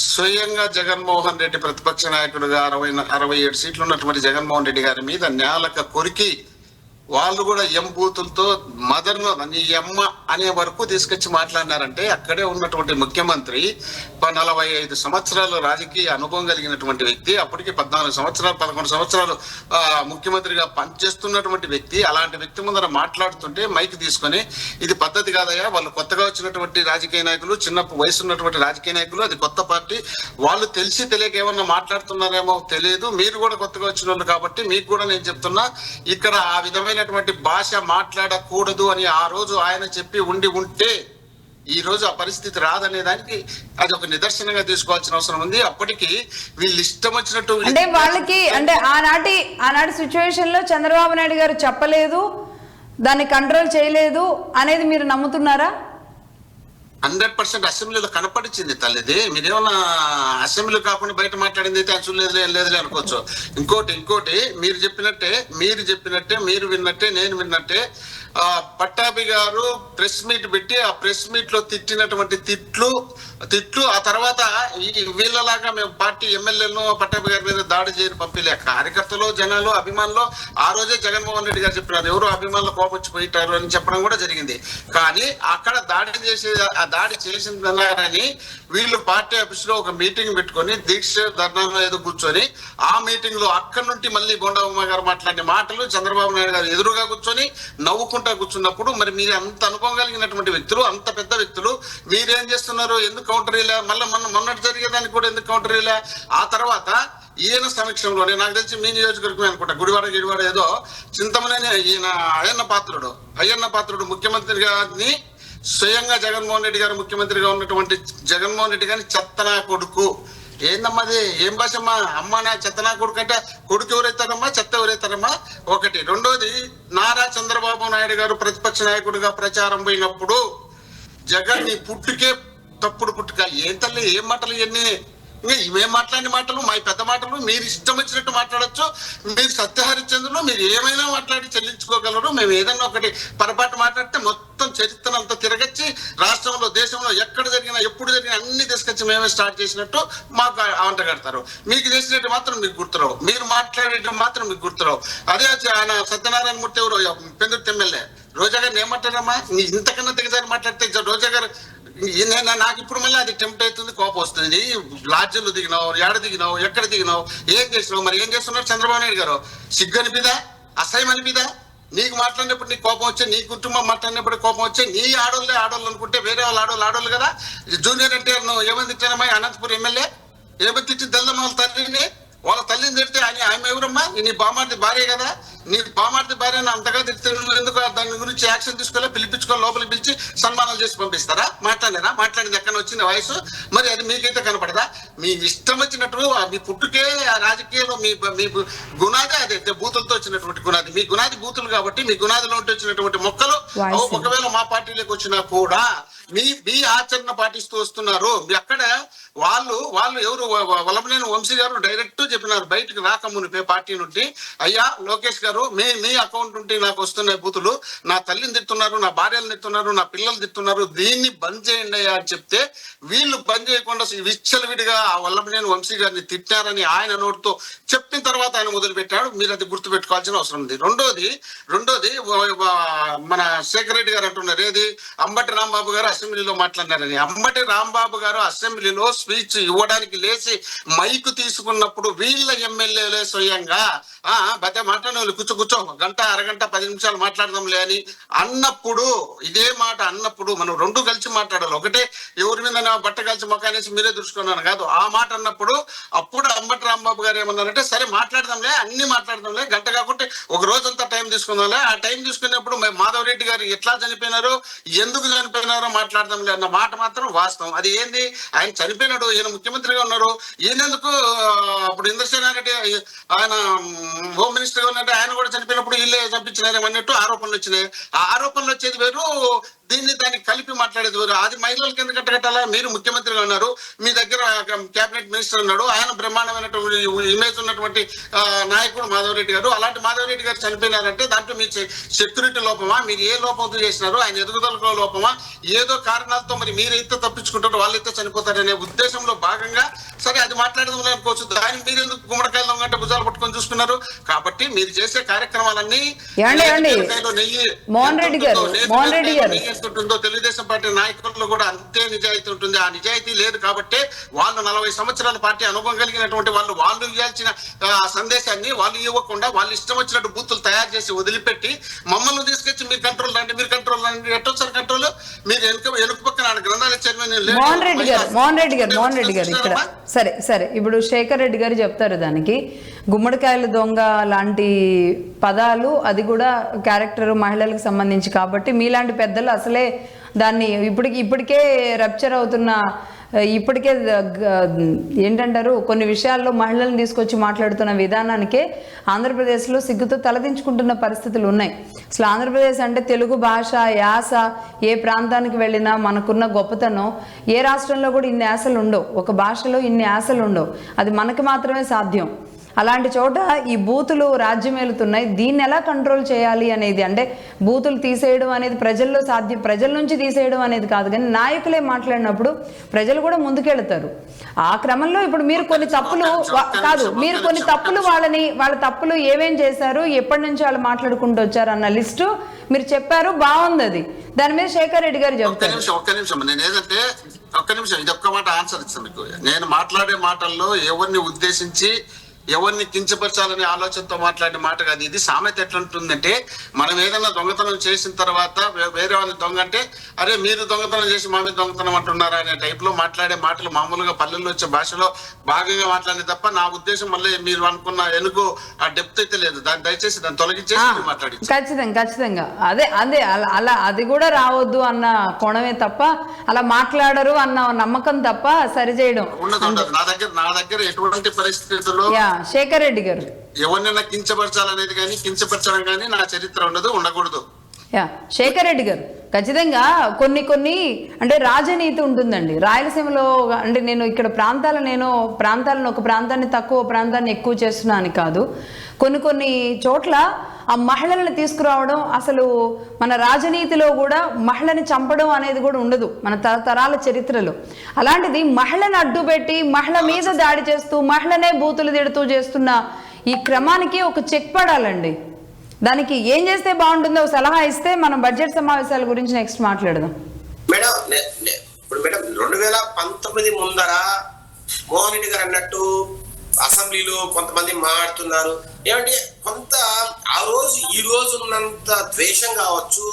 స్వయంగా జగన్మోహన్ రెడ్డి ప్రతిపక్ష నాయకుడుగా 67 సీట్లు ఉన్నటువంటి జగన్మోహన్ రెడ్డి గారి మీద నేలక కొరికి వాళ్ళు కూడా బూతులతో మదర్ను నీ అమ్మ అనే వరకు తీసుకొచ్చి మాట్లాడినారంటే అక్కడే ఉన్నటువంటి ముఖ్యమంత్రి 45 సంవత్సరాలు రాజకీయ అనుభవం కలిగినటువంటి వ్యక్తి, అప్పటికి 11 సంవత్సరాలు ముఖ్యమంత్రిగా పనిచేస్తున్నటువంటి వ్యక్తి, అలాంటి వ్యక్తి ముందర మాట్లాడుతుంటే మైక్ తీసుకొని ఇది పద్ధతి కాదయ్యా, వాళ్ళు కొత్తగా వచ్చినటువంటి రాజకీయ నాయకులు, చిన్న వయసు ఉన్నటువంటి రాజకీయ నాయకులు, అది కొత్త పార్టీ, వాళ్ళు తెలిసి తెలియక ఏమన్నా మాట్లాడుతున్నారేమో తెలియదు, మీరు కూడా కొత్తగా వచ్చిన వాళ్ళు కాబట్టి మీకు కూడా నేను చెప్తున్నా, ఇక్కడ ఆ విధమైన భాష మాట్లాడకూడదు అని ఆ రోజు ఆయన చెప్పి ఉంటే ఈ రోజు ఆ పరిస్థితి రాదనే దానికి అది ఒక నిదర్శనంగా తీసుకోవాల్సిన అవసరం ఉంది. అప్పటికి వీళ్ళు ఇష్టం వచ్చినట్టు అంటే వాళ్ళకి అంటే ఆనాటి సిచ్యువేషన్ లో చంద్రబాబు నాయుడు గారు చెప్పలేదు, దాన్ని కంట్రోల్ చేయలేదు అనేది మీరు నమ్ముతున్నారా? 100% అసెంబ్లీలో కనపడిచింది తల్లిది. మీరేమన్నా అసెంబ్లీ కాకుండా బయట మాట్లాడింది అయితే అసలు లేదులే అనుకోవచ్చు. ఇంకోటి మీరు చెప్పినట్టే మీరు విన్నట్టే నేను విన్నట్టే పట్టాభి గారు ప్రెస్ మీట్ పెట్టి ఆ ప్రెస్ మీట్ లో తిట్టినటువంటి తిట్లు తిట్లు. ఆ తర్వాత వీళ్ళలాగా మేము పార్టీ ఎమ్మెల్యేలను పట్టాభి గారి మీద దాడి చేయని పంపిలే. కార్యకర్తలు, జనాలు, అభిమానులు ఆ రోజే జగన్మోహన్ రెడ్డి గారు చెప్పినారు, ఎవరు అభిమానులు కోపొచ్చిపోయిటారు అని చెప్పడం కూడా జరిగింది. కానీ అక్కడ దాడి చేసిందన్నారని వీళ్ళు పార్టీ ఆఫీస్ లో ఒక మీటింగ్ పెట్టుకొని దీక్ష ధర్నాలో ఏదో కూర్చొని ఆ మీటింగ్ లో అక్కడి నుండి మళ్ళీ బొండమ్మ గారు మాట్లాడిన మాటలు చంద్రబాబు నాయుడు గారు ఎదురుగా కూర్చొని నవ్వుకుంటా కూర్చున్నప్పుడు మరి మీరు అంత అనుభవం కలిగినటువంటి వ్యక్తులు, అంత పెద్ద వ్యక్తులు, మీరేం చేస్తున్నారు? ఎందుకు కౌంటర్ ఇలా? మళ్ళీ మొన్నటి జరిగేదానికి కూడా ఎందుకు కౌంటర్ ఇలా? ఆ తర్వాత ఈయన సమక్షంలోనే నాకు తెలిసి మీ నియోజకవర్గమే అనుకుంటా, గుడివాడ ఏదో చింతమనేని ఈయన అయ్యన్న పాత్రుడు ముఖ్యమంత్రి గారిని స్వయంగా జగన్మోహన్ రెడ్డి గారు ముఖ్యమంత్రిగా ఉన్నటువంటి జగన్మోహన్ రెడ్డి గారిని చెత్తనా కొడుకు, ఏందమ్మది ఏం భాషమ్మా, అమ్మ నా చెత్తనా కొడుకు అంటే కొడుకు ఎవరైతారమ్మా, చెత్త ఎవరైతారమ్మా? ఒకటి. రెండోది, నారా చంద్రబాబు నాయుడు గారు ప్రతిపక్ష నాయకుడిగా ప్రచారం పోయినప్పుడు జగన్ నీ పుట్టుకే తప్పుడు పుట్టుక. ఏం తల్లి, ఏం మాటలు ఇవన్నీ? ఇంకా ఇవే మాట్లాడిన మాటలు, మా పెద్ద మాటలు, మీరు ఇష్టం వచ్చినట్టు మాట్లాడచ్చు. మీరు సత్యహరిచంద్రులు, మీరు ఏమైనా మాట్లాడి చెల్లించుకోగలరు. మేము ఏదన్నా ఒకటి పొరపాటు మాట్లాడితే మొత్తం చరిత్ర అంతా తిరగచ్చి రాష్ట్రంలో, దేశంలో ఎక్కడ జరిగినా, ఎప్పుడు జరిగినా అన్ని తీసుకొచ్చి మేమే స్టార్ట్ చేసినట్టు మాకు వంట కడతారు. మీకు చేసినట్టు మాత్రం మీకు గుర్తురావు, మీరు మాట్లాడేటప్పుడు మాత్రం మీకు గుర్తురావు. అదే ఆయన సత్యనారాయణ మూర్తి ఎవరు పెందుర్తి ఎమ్మెల్యే రోజా గారిని ఏమంటారమ్మా? ఇంతకన్నా దిగజారి మాట్లాడితే రోజా గారు నాకు ఇప్పుడు మళ్ళీ అది టెంప్ట్ అవుతుంది, కోపం వస్తుంది. లాడ్జీలు దిగినావు, ఏడ దిగినావు, ఎక్కడ దిగినావు, ఏం చేసినావు? మరి ఏం చేస్తున్నారు చంద్రబాబు నాయుడు గారు? సిగ్గు అనిపిదా? అసహ్యం అనిపిదా? నీకు మాట్లాడినప్పుడు నీకు కోపం వచ్చే, నీ కుటుంబం మాట్లాడినప్పుడు కోపం వచ్చే, నీ ఆడోళ్ళే ఆడోళ్ళు అనుకుంటే వేరే వాళ్ళు ఆడోళ్ళు కదా. జూనియర్ ఎన్టీఆర్ నువ్వు ఏమని తిట్టానమ్మా? అనంతపురం ఎమ్మెల్యే ఏమని తిట్టి తెల్లమ్మ వాళ్ళ తల్లిని, వాళ్ళ తల్లిని తిడితే ఆమె ఎవరమ్మా? నీ బామార్ది భార్య కదా. నీ బామార్ది భార్యను అంతగా తిడితే నువ్వు ఎందుకు దాని గురించి యాక్షన్ తీసుకోలే? పిలిపించుకొని లోపలికి పిలిచి సన్మానాలు చేసి పంపిస్తారా? మాట్లాడినా? మాట్లాడింది ఎక్కడ వచ్చింది వయసు? మరి అది మీకైతే కనపడదా? మీ ఇష్టం వచ్చినట్టు మీ పుట్టుకే రాజకీయంలో మీ గుణాది అదే బూతులతో వచ్చినటువంటి గుణాది. మీ గుణాది బూతులు కాబట్టి మీ గుణాదిలో ఉంటే వచ్చినటువంటి మొక్కలు ఒకవేళ మా పార్టీలోకి వచ్చినా కూడా మీ ఆచరణ పాటిస్తూ వస్తున్నారు. అక్కడ వాళ్ళు ఎవరు వల్లభనేని వంశీ గారు డైరెక్ట్ చెప్పినారు బయటకు రాకమునిపే పార్టీ నుండి, అయ్యా లోకేష్ గారు మీ అకౌంట్ నుండి నాకు వస్తున్న బూతులు, నా తల్లిని తిడుతున్నారు, నా భార్యలు తిడుతున్నారు, నా పిల్లలు తిడుతున్నారు, దీన్ని బంద్ చేయండి అయ్యా అని చెప్తే వీళ్ళు బంద్ చేయకుండా విచ్చలవిడిగా వల్లభనేని వంశీ గారిని తిట్టారని ఆయన నోటితో చెప్పిన తర్వాత ఆయన మొదలుపెట్టాడు. మీరు అది గుర్తుపెట్టుకోవాల్సిన అవసరం ఉంది. రెండోది మన శేఖర్ రెడ్డి గారు అంటున్నారు, ఏది అంబటి రాంబాబు గారు అసెంబ్లీలో మాట్లాడినారని. అంబటి రాంబాబు గారు అసెంబ్లీలో స్పీచ్ ఇవ్వడానికి లేచి మైకు తీసుకున్నప్పుడు వీళ్ళ ఎమ్మెల్యేలే స్వయంగా బతే మాట్లాడే కూర్చో గంట, అరగంట, 10 నిమిషాలు మాట్లాడదాంలే అని అన్నప్పుడు, ఇదే మాట అన్నప్పుడు మనం రెండు కలిసి మాట్లాడాలి. ఒకటే ఎవరి మీద బట్ట కలిసి మొక్కానేసి మీరే దృష్టికున్నాను కాదు. ఆ మాట అన్నప్పుడు అప్పుడు అంబటి రాంబాబు గారు ఏమన్నారంటే, సరే మాట్లాడదాంలే, అన్ని మాట్లాడదాంలే, గంట కాకుంటే ఒక రోజంతా టైం తీసుకుందాంలే. ఆ టైం తీసుకున్నప్పుడు మాధవ్ రెడ్డి గారు ఎట్లా చనిపోయినారో, ఎందుకు చనిపోయినారో మాట్లాడదాంలే అన్న మాట మాత్రం వాస్తవం. అది ఏంది? ఆయన చనిపోయినాడు, ఈయన ముఖ్యమంత్రిగా ఉన్నారు, ఈయనెందుకు అప్పుడు ఇంద్రసేనారెడ్డి ఆయన హోమ్ మినిస్టర్ గా ఉన్నట్టు ఆయన కూడా చనిపోయినప్పుడు వీళ్ళే చంపించినారేమన్నట్టు ఆరోపణలు వచ్చినాయి. ఆ ఆరోపణలు వచ్చేది వేరు, దాన్ని కలిపి మాట్లాడేది వేరు. అది మహిళలకు ఎందుకు కట్టగట్టాలా? మీరు ముఖ్యమంత్రిగా ఉన్నారు, మీ దగ్గర కేబినెట్ మినిస్టర్ ఉన్నాడు, ఆయన బ్రహ్మాండమైనటువంటి ఇమేజ్ ఉన్నటువంటి నాయకుడు మాధవ్ రెడ్డి గారు. అలాంటి మాధవ్ రెడ్డి గారు చనిపోయినారంటే దాంట్లో మీ సెక్యూరిటీ లోపమా, మీరు ఏ లోపంతో చేసినారు, ఆయన ఎదుగుదల లోపమా, ఏదో కారణాలతో మరి మీరైతే తప్పించుకుంటారు, వాళ్ళైతే చనిపోతారనే ఉద్దేశంలో భాగంగా సరే అది మాట్లాడదాం అనుకోవచ్చు. దాన్ని మీరు ఎందుకు గుమ్మడికాయలు దొంగంటే భుజాలు పట్టుకొని చూసుకున్నారు? కాబట్టి మీరు చేసే కార్యక్రమాలన్నీ మోహన్ రెడ్డి గారు ఉంటుందో తెలుగుదేశం పార్టీ నాయకుల్లో కూడా అంతే నిజాయితీ ఉంటుంది. ఆ నిజాయితీ లేదు కాబట్టి వాళ్ళు 40 సంవత్సరాల పార్టీ అనుభవం కలిగినటువంటి వాళ్ళు ఇవ్వాల్సిన సందేశాన్ని వాళ్ళు ఇవ్వకుండా వాళ్ళు ఇష్టం వచ్చినట్టు బూతులు తయారు చేసి వదిలిపెట్టి మమ్మల్ని తీసుకొచ్చి మీరు కంట్రోల్ రండి ఎట్టొచ్చారు కంట్రోల్? మీరు వెనుక పక్కన గ్రంథాలయ చైర్మన్ మోహన్ రెడ్డి గారు ఇక్కడ సరే ఇప్పుడు శేఖర్ రెడ్డి గారు చెప్తారు దానికి. గుమ్మడికాయల దొంగ లాంటి పదాలు, అది కూడా క్యారెక్టర్ మహిళలకు సంబంధించి కాబట్టి మీలాంటి పెద్దలు అసలే దాన్ని ఇప్పటికే రప్చర్ అవుతున్న, ఇప్పటికే ఏంటంటారు కొన్ని విషయాల్లో మహిళలను తీసుకొచ్చి మాట్లాడుతున్న విధానానికే ఆంధ్రప్రదేశ్లో సిగ్గుతో తలదించుకుంటున్న పరిస్థితులు ఉన్నాయి. అసలు ఆంధ్రప్రదేశ్ అంటే తెలుగు భాష, యాస, ఏ ప్రాంతానికి వెళ్ళినా మనకున్న గొప్పతనం ఏ రాష్ట్రంలో కూడా ఇన్ని యాసలు ఉండవు, ఒక భాషలో ఇన్ని యాసలు ఉండవు. అది మనకి మాత్రమే సాధ్యం. అలాంటి చోట ఈ బూతులు రాజ్యమేలుతున్నాయి. దీన్ని ఎలా కంట్రోల్ చేయాలి అనేది, అంటే బూతులు తీసేయడం అనేది ప్రజల నుంచి తీసేయడం అనేది కాదు, కానీ నాయకులే మాట్లాడినప్పుడు ప్రజలు కూడా ముందుకెళ్తారు. ఆ క్రమంలో ఇప్పుడు మీరు కొన్ని తప్పులు మీరు కొన్ని తప్పులు వాళ్ళ తప్పులు ఏమేం చేశారు, ఎప్పటి నుంచి వాళ్ళు మాట్లాడుకుంటూ వచ్చారు అన్న లిస్టు మీరు చెప్పారు, బాగుంది. అది దాని మీద శేఖర్ రెడ్డి గారు చెప్తారు. ఒక్క నిమిషం ఇది ఒక్క మాట ఆన్సర్ ఇస్తాను మీకు. నేను మాట్లాడే మాటల్లో ఎవరిని ఉద్దేశించి ఎవరిని కించపరచాలనే ఆలోచనతో మాట్లాడే మాట కాదు. ఇది సామెత ఎట్లుంటుందంటే, మనం ఏదైనా దొంగతనం చేసిన తర్వాత వేరే వాళ్ళని దొంగ అంటే, అరే మీరు దొంగతనం చేసి మా మీద దొంగతనం అంటున్నారా అనే టైప్ లో మాట్లాడే మాటలు మామూలుగా పల్లెల్లో వచ్చే భాషలో భాగంగా మాట్లాడే తప్ప, నా ఉద్దేశం మళ్ళీ మీరు అనుకున్న ఎనుగు ఆ డెప్త్ అయితే లేదు. దాన్ని దయచేసి దాన్ని తొలగించేసి మాట్లాడి. ఖచ్చితంగా అదే అలా అది కూడా రావద్దు అన్న కోణమే తప్ప, అలా మాట్లాడరు అన్న నమ్మకం తప్ప సరిచేయడం ఉండదు. నా దగ్గర ఎటువంటి పరిస్థితుల్లో శేఖర్ రెడ్డి గారు ఎవరినైనా కించపరచాలనేది కానీ కించపరచడం కానీ నా చరిత్ర ఉండకూడదు. శేఖర్ రెడ్డి గారు ఖచ్చితంగా కొన్ని అంటే రాజనీతి ఉంటుందండి రాయలసీమలో. అంటే నేను ఇక్కడ ప్రాంతాలను ఒక ప్రాంతాన్ని తక్కువ ప్రాంతాన్ని ఎక్కువ చేస్తున్నాను కాదు, కొన్ని చోట్ల ఆ మహిళలను తీసుకురావడం, అసలు మన రాజనీతిలో కూడా మహిళని చంపడం అనేది కూడా ఉండదు మన తరతరాల చరిత్రలో. అలాంటిది మహిళను అడ్డుపెట్టి మహిళ మీద దాడి చేస్తూ మహిళనే బూతులు తిడుతూ చేస్తున్న ఈ క్రమానికి ఒక చెక్ పడాలండి. దానికి ఏం చేస్తే బాగుంటుందో సలహా ఇస్తే మనం బడ్జెట్ సమావేశాల గురించి నెక్స్ట్ మాట్లాడదాం. మేడం ఇప్పుడు మేడం 2019 ముందర మోహన్ రెడ్డి గారు అన్నట్టు అసెంబ్లీలో కొంతమంది మాట్లాడుతున్నారు. ఏమంటే కొంత ఆ రోజు ఈ రోజు ఉన్నంత ద్వేషం కావచ్చు,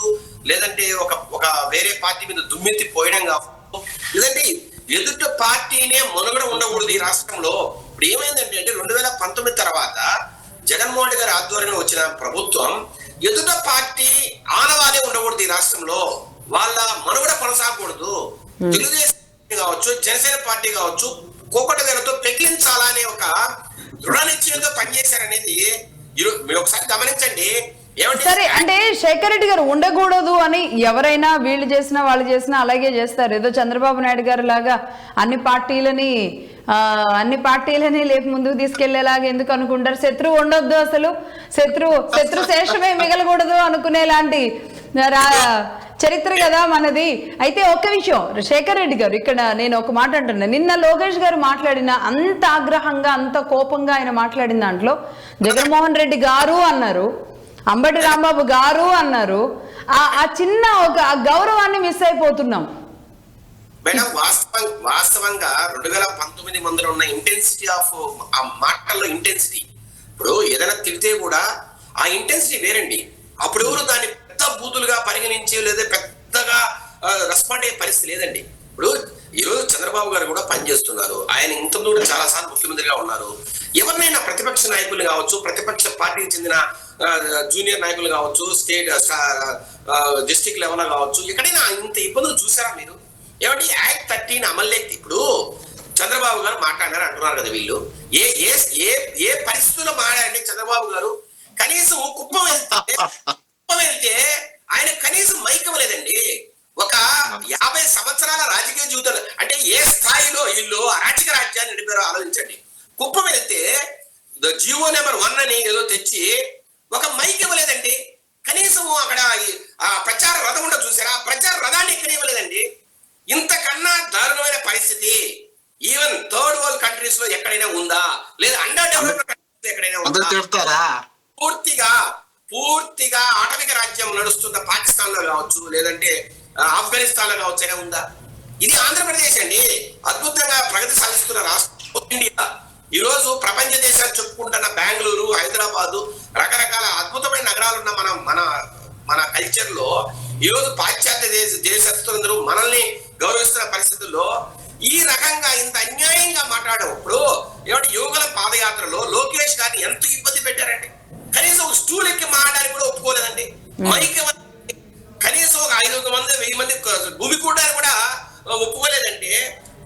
లేదంటే ఒక వేరే పార్టీ మీద దుమ్మెత్తి పోయడం కావచ్చు, లేదంటే ఎదుట పార్టీనే మనుగడ ఉండకూడదు ఈ రాష్ట్రంలో. ఇప్పుడు ఏమైందంటే 2019 తర్వాత జగన్మోహన్ రెడ్డి గారి ఆధ్వర్యంలో వచ్చిన ప్రభుత్వం ఎదుట పార్టీ ఆనవాలే ఉండకూడదు ఈ రాష్ట్రంలో, వాళ్ళ మనుగడ కొనసాగకూడదు. తెలుగుదేశం కావచ్చు, జనసేన పార్టీ కావచ్చు, కోకట గారితో పెకిలించాలనే ఒక దృఢ నిశ్చయంతో పనిచేశారనేది మీరు ఒకసారి గమనించండి. సరే, అంటే శేఖర్ రెడ్డి గారు ఉండకూడదు అని ఎవరైనా వీళ్ళు చేసినా వాళ్ళు చేసినా అలాగే చేస్తారు. ఏదో చంద్రబాబు నాయుడు గారు లాగా అన్ని పార్టీలని లేపు ముందుకు తీసుకెళ్లేలాగా ఎందుకు అనుకుంటారు? శత్రువు ఉండొద్దు, అసలు శత్రు శేషమే మిగలకూడదు అనుకునేలాంటి చరిత్ర కదా మనది. అయితే ఒక్క విషయం శేఖర్ రెడ్డి గారు, ఇక్కడ నేను ఒక మాట అంటున్నా. నిన్న లోకేష్ గారు మాట్లాడిన అంత ఆగ్రహంగా అంత కోపంగా ఆయన మాట్లాడిన దాంట్లో జగన్మోహన్ రెడ్డి గారు అన్నారు, అంబటి రాంబాబు గారు అన్నారు. ఆ చిన్న ఒక గౌరవాన్ని మిస్ అయిపోతున్నాం. మేడం వాస్తవంగా 2019 ముందర ఉన్న ఇంటెన్సిటీ ఆఫ్ ఆ మాటల్లో ఇంటెన్సిటీ, ఇప్పుడు ఏదైనా తిడితే కూడా ఆ ఇంటెన్సిటీ వేరండి. అప్పుడు ఎవరు దాన్ని పెద్ద బూతులుగా పరిగణించి లేదా పెద్దగా రెస్పాండ్ అయ్యే పరిస్థితి లేదండి. ఇప్పుడు ఈరోజు చంద్రబాబు గారు కూడా పనిచేస్తున్నారు. ఆయన ఇంత దూరం చాలా సార్లు ముఖ్యమంత్రిగా ఉన్నారు. ఎవరినైనా ప్రతిపక్ష నాయకులు కావచ్చు, ప్రతిపక్ష పార్టీకి చెందిన జూనియర్ నాయకులు కావచ్చు, స్టేట్ డిస్ట్రిక్ట్ లెవెల్ కావచ్చు, ఎక్కడైనా ఇంత ఇబ్బందులు చూసారా మీరు? ఏమంటే యాక్ట్ 13 అమల్లోకి ఇప్పుడు చంద్రబాబు గారు మాట్లాడారు అంటున్నారు కదా వీళ్ళు. ఏ పరిస్థితుల్లో మాట్లాడండి చంద్రబాబు గారు? కనీసం కుప్పం వెళ్తే ఆయన కనీసం మైక్ ఇవ్వలేదండి. ఒక 50 సంవత్సరాల రాజకీయ జీవితాలు అంటే ఏ స్థాయిలో వీళ్ళు అరాచక రాజ్యాన్ని నడిపారో ఆలోచించండి. కుప్పం వెళ్తే జీవో నెంబర్ 1 అని ఏదో తెచ్చి ఒక మైక్ ఇవ్వలేదండి. కనీసం అక్కడ ఆ ప్రచార రథం ఉండదు చూసారా, ఆ ప్రచార రథాన్ని ఎక్కడ ఇవ్వలేదండి. ఇంతకన్నా దారుణమైన పరిస్థితి ఈవెన్ థర్డ్ వరల్డ్ కంట్రీస్ లో ఎక్కడైనా ఉందా? లేదా అండర్ డెవలప్డ్ కంట్రీస్ ఎక్కడైనా ఉందా? పూర్తిగా ఆటవిక రాజ్యం నడుస్తున్న పాకిస్తాన్ లో కావచ్చు, లేదంటే ఆఫ్ఘనిస్తాన్ లో కావచ్చు అయినా ఉందా? ఇది ఆంధ్రప్రదేశ్ అండి, అద్భుతంగా ప్రగతి సాధిస్తున్న రాష్ట్రం ఇండియా. ఈ రోజు ప్రపంచ దేశాలు చెప్పుకుంటున్న బెంగళూరు, హైదరాబాదు, రకరకాల అద్భుతమైన నగరాలున్న మన కల్చర్ లో ఈ రోజు పాశ్చాత్య దేశస్తులందరూ మనల్ని గౌరవిస్తున్న పరిస్థితుల్లో ఈ రకంగా ఇంత అన్యాయంగా మాట్లాడడం. ఇప్పుడు ఏమంటే యువకుల పాదయాత్రలో లోకేష్ గారిని ఎంత ఇబ్బంది పెట్టారండి. కనీసం ఒక స్టూల్ ఎక్కి మాట్లాడడానికి కూడా ఒప్పుకోలేదండి. మైక్ కనీసం ఒక 500 మంది 1000 మంది భూమి కూడా ఒప్పుకోలేదంటే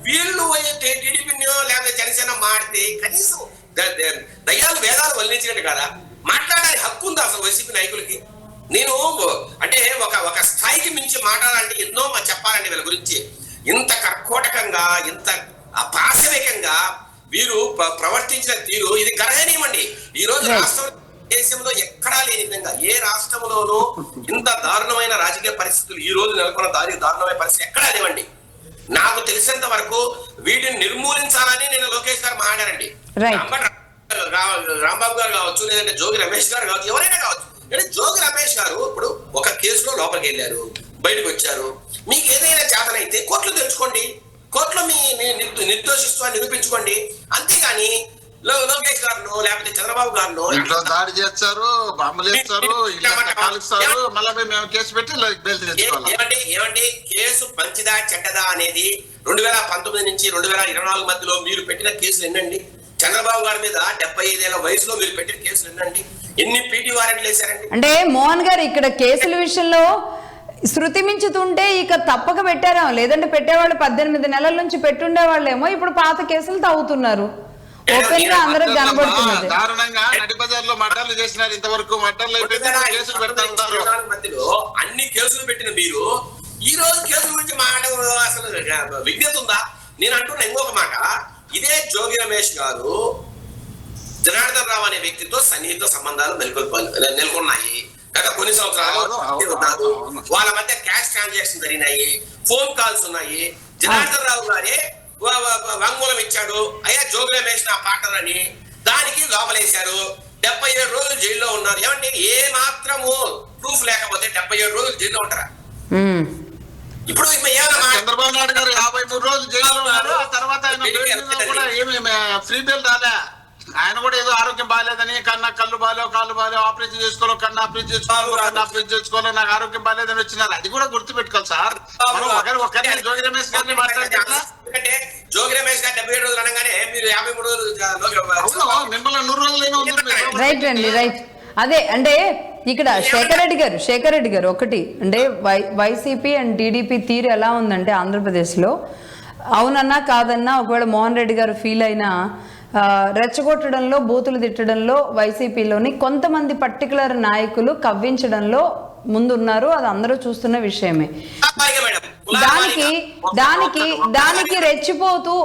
వీళ్ళు టీడీపీనో లేదా జనసేన మాడితే కనీసం దయ్యాలు వేదాలు వల్లించినట్టు కదా మాట్లాడడానికి హక్కు ఉందా అసలు వైసీపీ నాయకులకి? నేను అంటే ఒక స్థాయికి మించి మాట్లాడాలంటే ఎన్నో చెప్పాలండి వీళ్ళ గురించి. ఇంత కర్కోటకంగా, ఇంత పాశవికంగా వీరు ప్రవర్తించిన తీరు ఇది గర్హనీయమండి. ఈ రోజు రాష్ట్రం దేశంలో ఎక్కడా లేని విధంగా ఏ రాష్ట్రంలోనూ ఇంత దారుణమైన రాజకీయ పరిస్థితులు ఈ రోజు నెలకొన్న దారుణమైన పరిస్థితి ఎక్కడా లేవండి. నాకు తెలిసినంత వరకు వీటిని నిర్మూలించాలని నేను లోకేష్ గారు మాట్లాడారండి. రాంబాబు గారు కావచ్చు, లేదంటే జోగి రమేష్ గారు కావచ్చు, ఎవరైనా కావచ్చు. అంటే జోగి రమేష్ గారు ఇప్పుడు ఒక కేసులో లోపలికి వెళ్ళారు, బయటకు వచ్చారు. మీకు ఏదైనా చేతనైతే కోర్టులో తెచ్చుకోండి, కోర్టులో మీ నిర్దోషిత్వాన్ని నిరూపించుకోండి. అంతేగాని లోకేష్ గారు లేకపోతే చంద్రబాబు గారు ఇంట్లో దాడి చేస్తారు, బాంబులు వేస్తారు, కాలుస్తారు, మళ్ళీ మేము కేసు పెట్టి ఏమండి కేసు మంచిదా చెడ్డదా అనేది 2019 నుంచి 2024 మధ్యలో మీరు పెట్టిన కేసులు ఎన్నండి? చంద్రబాబు గారి మీద 75 ఏళ్ల వయసులో మీరు పెట్టిన కేసులు ఎన్నండి? ఎన్ని పీటీ వారెంట్లు వేశారండి? అంటే మోహన్ గారు ఇక్కడ కేసుల విషయంలో శృతి మించుతుంటే ఇక తప్పక పెట్టారా? లేదంటే పెట్టేవాళ్ళు 18 నెలల నుంచి పెట్టుండే వాళ్ళేమో ఇప్పుడు పాత కేసులు తవ్వుతున్నారు. ఓపెన్ గా అందరూ కనబడుతున్నది. దారుణంగా నడి బజార్లో మర్డర్లు చేసినారు. ఇంతవరకు మర్డర్లు కేసులు పెడతారు. మధ్యలో అన్ని కేసులు పెట్టిన మీరు ఈ రోజు కేసుల గురించి మాట్లాడడం అసలు విజ్ఞత ఉందా? నేను అంటున్నా ఇంకొక మాట. ఇదే జోగి రమేష్ గారు జనార్దన్ రావు అనే వ్యక్తితో సన్నిహిత సంబంధాలు నెలకొన్నాయి. గత కొన్ని సంవత్సరాలు ఉన్నారు. వాళ్ళ మధ్య క్యాష్ ట్రాన్సాక్షన్ జరిగినాయి, ఫోన్ కాల్స్ ఉన్నాయి. జనార్దన్ రావు గారే వాంగ్మూలం ఇచ్చాడు, అయ్యా జోగి రమేష్ నా పార్ట్నర్ అని. దానికి లోపలేశారు. 77 రోజులు జైల్లో ఉన్నారు. ఏమంటే ఏ మాత్రము ప్రూఫ్ లేకపోతే 77 రోజులు జైల్లో ఉంటారా? ఇప్పుడు చంద్రబాబు నాయుడు గారు 53 రోజులు జైల్లో ఉన్నారు. ఆ తర్వాత ఏమి ఫ్రీ బెయిల్ రాలే. ఆయన కూడా ఏదో ఆరోగ్యం బాగాలేదని, కళ్ళు బాగాలేవు, కాళ్ళు బాగాలేవు, ఆపరేషన్ చేసుకోవాలి, కన్ను ఆపరేషన్ చేసుకోవాలి, నాకు ఆరోగ్యం బాగాలేదని వచ్చినారు. అది కూడా గుర్తు పెట్టుకోవాలి సార్. ఒకరిని జోగి రమేష్ గారిని మాట్లాడుతున్నా, జోగి రమేష్ గారు 77 రోజులు అనగానే మీరు 53 రోజులు మిమ్మల్ని 100 రోజులు రైట్ అండి, రైట్. అదే అంటే ఇక్కడ శేఖర్ రెడ్డి గారు ఒకటి అంటే వైసీపీ అండ్ టీడీపీ తీరు ఎలా ఉందంటే ఆంధ్రప్రదేశ్లో, అవునన్నా కాదన్నా ఒకవేళ మోహన్ రెడ్డి గారు ఫీల్ అయినా రెచ్చగొట్టడంలో, బూతులు తిట్టడంలో వైసీపీలోని కొంతమంది పర్టికులర్ నాయకులు కవ్వించడంలో ముందున్నారు. అది అందరూ చూస్తున్న విషయమే. దానికి రెచ్చిపోతూ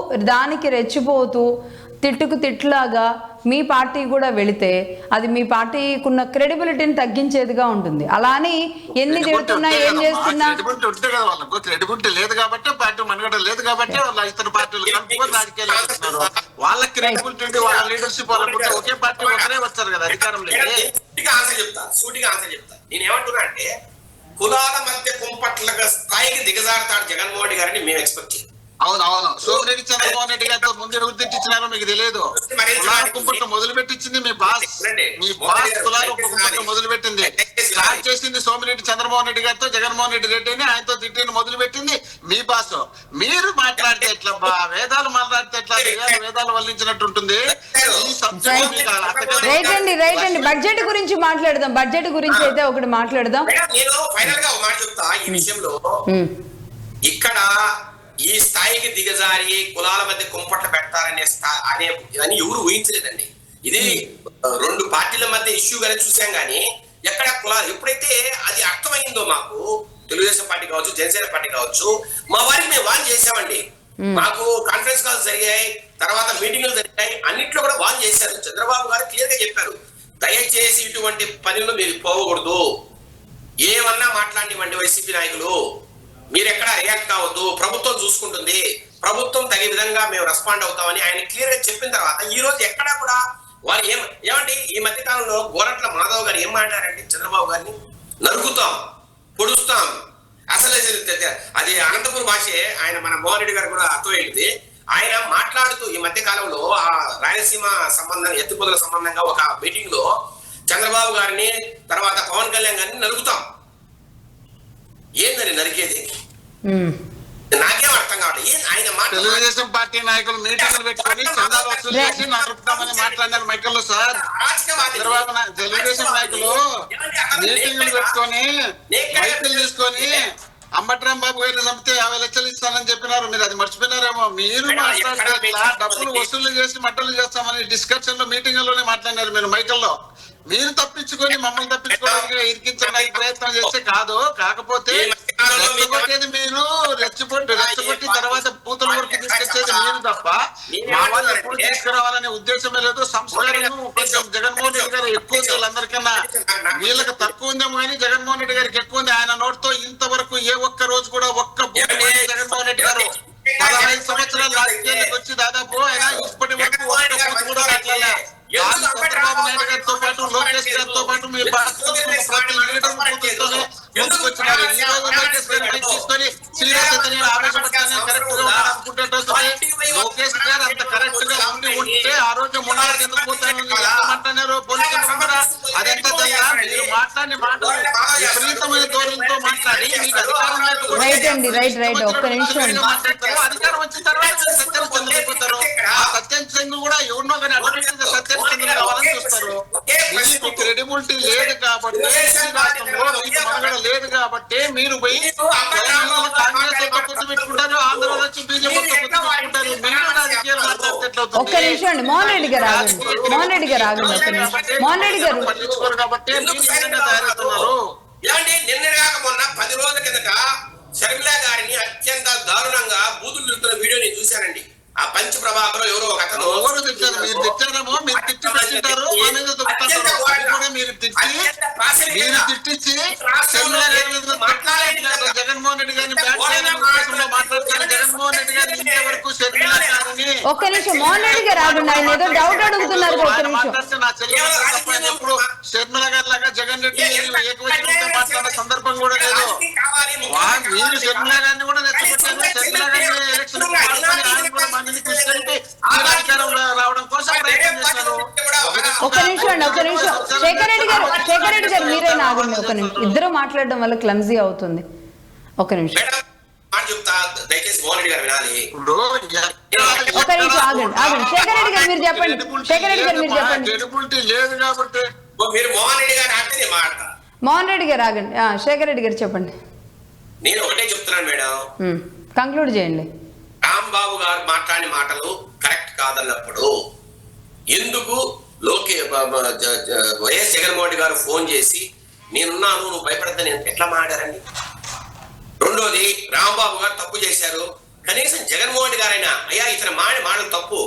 తిట్టుకు తిట్లాగా మీ పార్టీ కూడా వెళితే అది మీ పార్టీకున్న క్రెడిబిలిటీని తగ్గించేదిగా ఉంటుంది. అలా అని ఎన్ని తిడుతున్నా ఏం చేస్తున్నా క్రెడిబిలిటీ లేదు కాబట్టి, పార్టీ మనగడ లేదు కాబట్టి ఇతర పార్టీలు కలుపుకొని రాజకీయాలు చేస్తున్నారు. వాళ్ళ క్రెడిబిలిటీ, వాళ్ళ లీడర్షిప్ వాళ్ళకుంటే ఒకే పార్టీ ఒకరే వచ్చారు కదా అధికారంలో. సూటిగా ఆన్సర్ చెప్తా. నేను ఏమంటున్నా అంటే కులాల మధ్య కుంపట్ల స్థాయికి దిగజారుతాడు జగన్మోహన్ రెడ్డి గారిని మేము ఎక్స్పెక్ట్ చేయాలి. అవునవును. సోమిరెడ్డి చంద్రమోహన్ రెడ్డి గారితో ముందు గుర్తించినారో మీకు తెలియదు. కులాల కుంపట్లు మొదలు పెట్టించింది మీ బాస్. కులాల కుంపట్లు మొదలు పెట్టింది, స్టార్ట్ చేసింది సోమిరెడ్డి చంద్రమోహన్ రెడ్డి గారితో, జగన్మోహన్ రెడ్డి రెడ్డిని ఆయనతో తిట్టిని మొదలు పెట్టింది మీ బాస్. మీరు మాట్లాడితే ఎట్లా, వేదాలు మాట్లాడితే ఎట్లా, వేదాలు వల్లించినట్టు ఉంటుంది. రైట్ అండి. బడ్జెట్ గురించి మాట్లాడదాం. బడ్జెట్ గురించి అయితే ఒకటి మాట్లాడదాం. నేను ఫైనల్ గా ఒక మాట చెప్తా ఈ విషయంలో. ఇక్కడ ఈ స్థాయికి దిగజారి కులాల మధ్య కుంపట్లు పెడతారనే అని ఎవరు ఊహించలేదండి. ఇది 2 పార్టీల మధ్య ఇష్యూగానే చూసాం కానీ ఎక్కడ కులాలు ఎప్పుడైతే అది అర్థమైందో మాకు, తెలుగుదేశం పార్టీ కావచ్చు, జనసేన పార్టీ కావచ్చు, మా వారికి మేము వాన్ చేసామండి. మాకు కాన్ఫరెన్స్ కాల్స్ జరిగాయి, తర్వాత మీటింగ్లు జరిగాయి, అన్నింటిలో కూడా వాన్ చేశారు. చంద్రబాబు గారు క్లియర్ గా చెప్పారు, దయచేసి ఇటువంటి పనులు మీరు పోకూడదు, ఏమన్నా మాట్లాడివ్వండి వైసీపీ నాయకులు, మీరు ఎక్కడ రియాక్ట్ కావద్దు, ప్రభుత్వం చూసుకుంటుంది, ప్రభుత్వం తగే విధంగా మేము రెస్పాండ్ అవుతామని ఆయన క్లియర్ గా చెప్పిన తర్వాత ఈ రోజు ఎక్కడా కూడా వాళ్ళు ఏమండి ఈ మధ్య కాలంలో గోరట్ల మాధవ్ గారు ఏం మాట్లాడారండి? చంద్రబాబు గారిని నరుకుతాం, పొడుస్తాం. అసలు అది అనంతపురం భాషే. ఆయన మన మోహన్ రెడ్డి గారు కూడా అర్థమైంది. ఆయన మాట్లాడుతూ ఈ మధ్య కాలంలో ఆ రాయలసీమ సంబంధం, ఎత్తుపోతల సంబంధంగా ఒక మీటింగ్ లో చంద్రబాబు గారిని, తర్వాత పవన్ కళ్యాణ్ గారిని నరుకుతాం. ఏందని నరికేది? నాకేం అర్థం కావట్లేదు. ఆయన తెలుగుదేశం పార్టీ నాయకులు మీటింగ్లు పెట్టుకొని చందాలు వసూలు చేసి నరుకుతామని మాట్లాడినారు మైకల్లో సార్. తెలుగుదేశం నాయకులు మీటింగ్లు పెట్టుకొని మైకులు తీసుకొని అంబట్రామ్ బాబు గారిని చంపితే 50 లక్షలు ఇస్తానని చెప్పినారు. మీరు అది మర్చిపోయినారేమో. మీరు మాట్లాడితే డబ్బులు వసూలు చేసి మట్టలు చేస్తామని డిస్కషన్ లో మీటింగ్ లోనే మాట్లాడినారు మీరు మైకల్లో. మీరు తప్పించుకొని మమ్మల్ని తప్పించుకోవడానికి ఇరికించడానికి ప్రయత్నం చేస్తే కాదు. కాకపోతే రెచ్చగొట్టేది మీరు, రెచ్చగొట్టి తర్వాత పూతల వరకు తీసుకొచ్చేది మీరు తప్ప మా వాళ్ళు ఎప్పుడు తీసుకొచ్చి కావాలనే ఉద్దేశమే లేదు. సంస్కారం కొంచెం జగన్మోహన్ రెడ్డి గారు ఎక్కువ ఉంది, వీళ్ళందరికన్నా వీళ్ళకి తక్కువ ఉందేమో కానీ జగన్మోహన్ రెడ్డి గారికి ఎక్కువ ఉంది. ఆయన నోటితో ఇంతవరకు ఏ ఒక్క రోజు కూడా ఒక్క జగన్మోహన్ రెడ్డి గారు 15 సంవత్సరాలు రాజకీయాలకు వచ్చి దాదాపు ఆయన ఇప్పటి వరకు ఒక్క బూతు కూడా మాట్లాడలే. చంద్రబాబు నాయుడు గారితో పాటు లోకేష్ గారితో పాటు మీ ప్రతి లీడర్ ముందుకు వచ్చినారు. ఈ రోజు లోకేష్ గారిని తీసుకొని సీరియస్ ఆవేశపడతానే కరెక్ట్ గా అనుకుంటే లోకేష్ గారు అంత కరెక్ట్ గా ఉండి ఉంటే ఆ రోజు మున్నాడు ఎందుకు పోతాను మాట్లాడారు పోలీసులు కూడా అదంతా తెల్లా. మీరు మాట్లాడిన మాటలు విపరీతమైన ధోరణితో మాట్లాడి మీకు అధికారం మాట్లాడతారు. అధికారం వచ్చిన తర్వాత సత్యం చెందలేకపోతారు. ఆ సత్యం చంద్ర కూడా ఎవరినో కానీ అడ్వర్టైజ్ సత్యం చంద్ర కావాలని చూస్తారు. మీకు క్రెడిబిలిటీ లేదు కాబట్టి, రాష్ట్రంలో మీకు మనుగడ లేదు కాబట్టి మీరు పోయి కాంగ్రెస్ పొత్తు పెట్టుకుంటారు, ఆంధ్ర వచ్చి బీజేపీ పొత్తు పెట్టుకుంటారు. మీరు రాజకీయాలు మాట్లాడితే ఎట్లా అవుతుంది? ఒక్క నిమిషం అండి, మోహన్ రెడ్డి గారు పట్టించుకోరు కాబట్టి మీరు ఈ విధంగా తయారవుతున్నారు. ఇలాంటి నిన్న కాక మొన్న 10 రోజుల కిందట షర్మిల గారిని అత్యంత దారుణంగా బూతులు తిరుగుతున్న వీడియో నేను చూశానండి. ఆ పంచ ప్రభాకర్ ఎవరో ఒక అతను ఎవరు తిట్టారు? మీరు తిట్టారేమో, మీరు తిట్టి పెట్టింటారు, మా మీద దొరుకుతారు. మీరు తిట్టించి జగన్మోహన్ రెడ్డి గారిని మాట్లాడతారు. జగన్మోహన్ రెడ్డి గారిని ఇంతవరకు షర్మిల గారిని ఒక్క నిమిషం మోహన్ రెడ్డి గారు ఆగండి, ఆయన ఏదో డౌట్ అడుగుతున్నారు. మాట్లాడితే నా చెల్లెలు ఎప్పుడు షర్మిల గారి లాగా జగన్ రెడ్డి ఏకవచనంతో మాట్లాడే సందర్భం కూడా లేదు. మీరు షర్మిల గారిని కూడా రెచ్చగొట్టారు. షర్మిల గారిని ఎలక్షన్ రావడం కోసం ప్రయత్నం చేశారు. ఒక్క నిమిషం అండి, ఒక్క నిమిషం. శేఖర్ రెడ్డి గారు మీరైనా ఆగండి ఒక నిమిషం. ఇద్దరు మాట్లాడడం వల్ల క్లమ్జీ అవుతుంది. ఒక నిమిషం దయచేసి మోహన్ రెడ్డి గారు వినాలి. ఒక నిమిషం ఆగండి. శేఖర్ రెడ్డి గారు మీరు చెప్పండి. క్రెడిబిలిటీ లేదు కాబట్టి మీరు మోహన్ రెడ్డి గారు అంటే నేను మాట్లాడతా. మోహన్ రెడ్డి గారు ఆగండి. శేఖర్ రెడ్డి గారు చెప్పండి. నేను ఒకటే చెప్తున్నాను మేడం, కంక్లూడ్ చేయండి. రాంబాబు గారు మాట్లాడిన మాటలు కరెక్ట్ కాదన్నప్పుడు ఎందుకు వైఎస్ జగన్మోహన్ రెడ్డి గారు ఫోన్ చేసి నేనున్నాను నువ్వు భయపడద్దని ఎట్లా మాట్లాడారండి? రెండోది, రాంబాబు గారు తప్పు చేశారు, కనీసం జగన్మోహన్ రెడ్డి గారైనా అయ్యా ఇతను మాటలు తప్పు,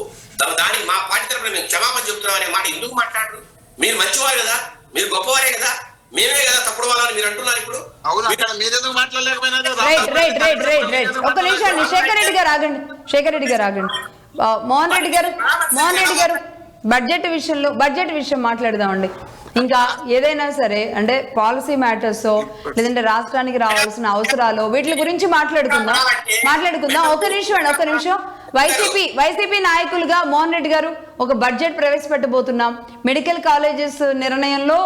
దానికి మా పార్టీ తరఫున మేము క్షమాపణ చెప్తున్నాం అనే మాట ఎందుకు మాట్లాడరు? మీరు మంచివారు కదా, మీరు గొప్పవారే కదా, మేమే కదా తప్పుడు వాళ్ళని మీరు అంటున్నారు. ఇప్పుడు మీరెందుకు మాట్లాడలేకపోయినా ఒక నిమిషం అండి. శేఖర్ రెడ్డి గారు ఆగండి. మోహన్ రెడ్డి గారు బడ్జెట్ విషయం మాట్లాడదామండి. ఇంకా ఏదైనా సరే అంటే పాలసీ మ్యాటర్స్ లేదంటే రాష్ట్రానికి రావాల్సిన అవసరాలు వీటి గురించి మాట్లాడుకుందాం. ఒక నిమిషం. వైసీపీ నాయకులుగా మోహన్ రెడ్డి గారు ఒక బడ్జెట్ ప్రవేశపెట్టబోతున్నాం. మెడికల్ కాలేజెస్ నిర్ణయంలో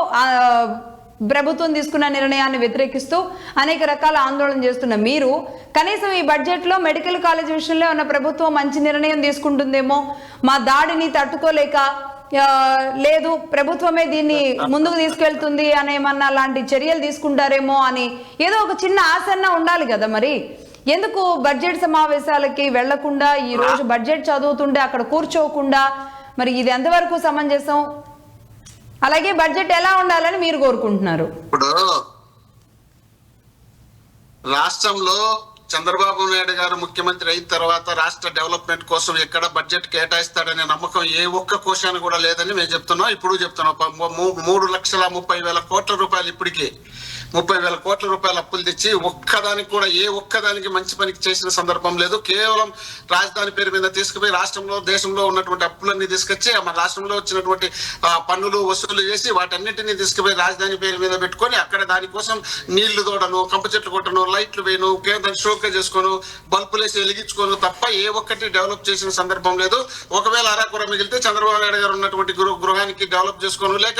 ప్రభుత్వం తీసుకున్న నిర్ణయాన్ని వ్యతిరేకిస్తూ అనేక రకాల ఆందోళన చేస్తున్న మీరు కనీసం ఈ బడ్జెట్లో మెడికల్ కాలేజ్ విషయంలో ఉన్న ప్రభుత్వం మంచి నిర్ణయం తీసుకుంటుందేమో, మా దాడిని తట్టుకోలేక లేదు ప్రభుత్వమే దీన్ని ముందుకు తీసుకెళ్తుంది అనేమన్నా లాంటి చర్యలు తీసుకుంటారేమో అని ఏదో ఒక చిన్న ఆశన్న ఉండాలి కదా. మరి ఎందుకు బడ్జెట్ సమావేశాలకి వెళ్లకుండా ఈ రోజు బడ్జెట్ చదువుతుంటే అక్కడ కూర్చోకుండా, మరి ఇది ఎంతవరకు సమంజసం? అలాగే బడ్జెట్ ఎలా ఉండాలని మీరు కోరుకుంటున్నారు? ఇప్పుడు రాష్ట్రంలో చంద్రబాబు నాయుడు గారు ముఖ్యమంత్రి అయిన తర్వాత రాష్ట్ర డెవలప్మెంట్ కోసం ఎక్కడ బడ్జెట్ కేటాయిస్తాడనే నమ్మకం ఏ ఒక్క కోశాన్ని కూడా లేదని మేము చెప్తున్నాం. ఇప్పుడు చెప్తున్నాం. 3,30,30,000 కోట్ల రూపాయలు ఇప్పటికీ 30,000 కోట్ల రూపాయలు అప్పులు తెచ్చి ఒక్కదానికి కూడా ఏ ఒక్కదానికి మంచి పనికి చేసిన సందర్భం లేదు. కేవలం రాజధాని పేరు మీద తీసుకుపోయి రాష్ట్రంలో దేశంలో ఉన్నటువంటి అప్పులన్నీ తీసుకొచ్చి మన రాష్ట్రంలో వచ్చినటువంటి పన్నులు వసూలు చేసి వాటన్నిటిని తీసుకుపోయి రాజధాని పేరు మీద పెట్టుకొని అక్కడ దానికోసం నీళ్లు తోడను, కంప చెట్లు కొట్టను, లైట్లు వేయను, కేంద్రం షోకే చేసుకోను, బల్బులేసి వెలిగించుకోను తప్ప ఏ ఒక్కటి డెవలప్ చేసిన సందర్భం లేదు. ఒకవేళ అరాకుర మిగిలితే చంద్రబాబు నాయుడు గారు ఉన్నటువంటి గృహానికి డెవలప్ చేసుకోను, లేక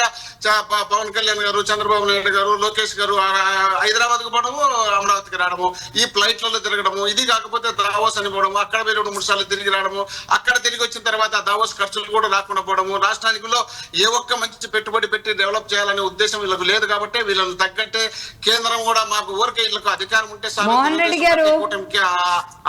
పవన్ కళ్యాణ్ గారు, చంద్రబాబు నాయుడు గారు, లోకేష్ గారు హైదరాబాద్ కు పోవడము, అమరావతికి రావడము, ఈ ఫ్లైట్లలో తిరగడము, ఇది కాకపోతే దావోస్ అని పోవడము, అక్కడ పోయి 2-3 సార్లు తిరిగి రావడము, అక్కడ తిరిగి వచ్చిన తర్వాత దావోస్ ఖర్చులు కూడా రాకుండా పోవడము, రాష్ట్రానికిలో ఏ ఒక్క మంచి పెట్టుబడి పెట్టి డెవలప్ చేయాలనే ఉద్దేశం వీళ్ళకు లేదు. కాబట్టి వీళ్ళని తగ్గట్టే కేంద్రం కూడా మాకు ఊరికే వీళ్ళకు అధికారం ఉంటే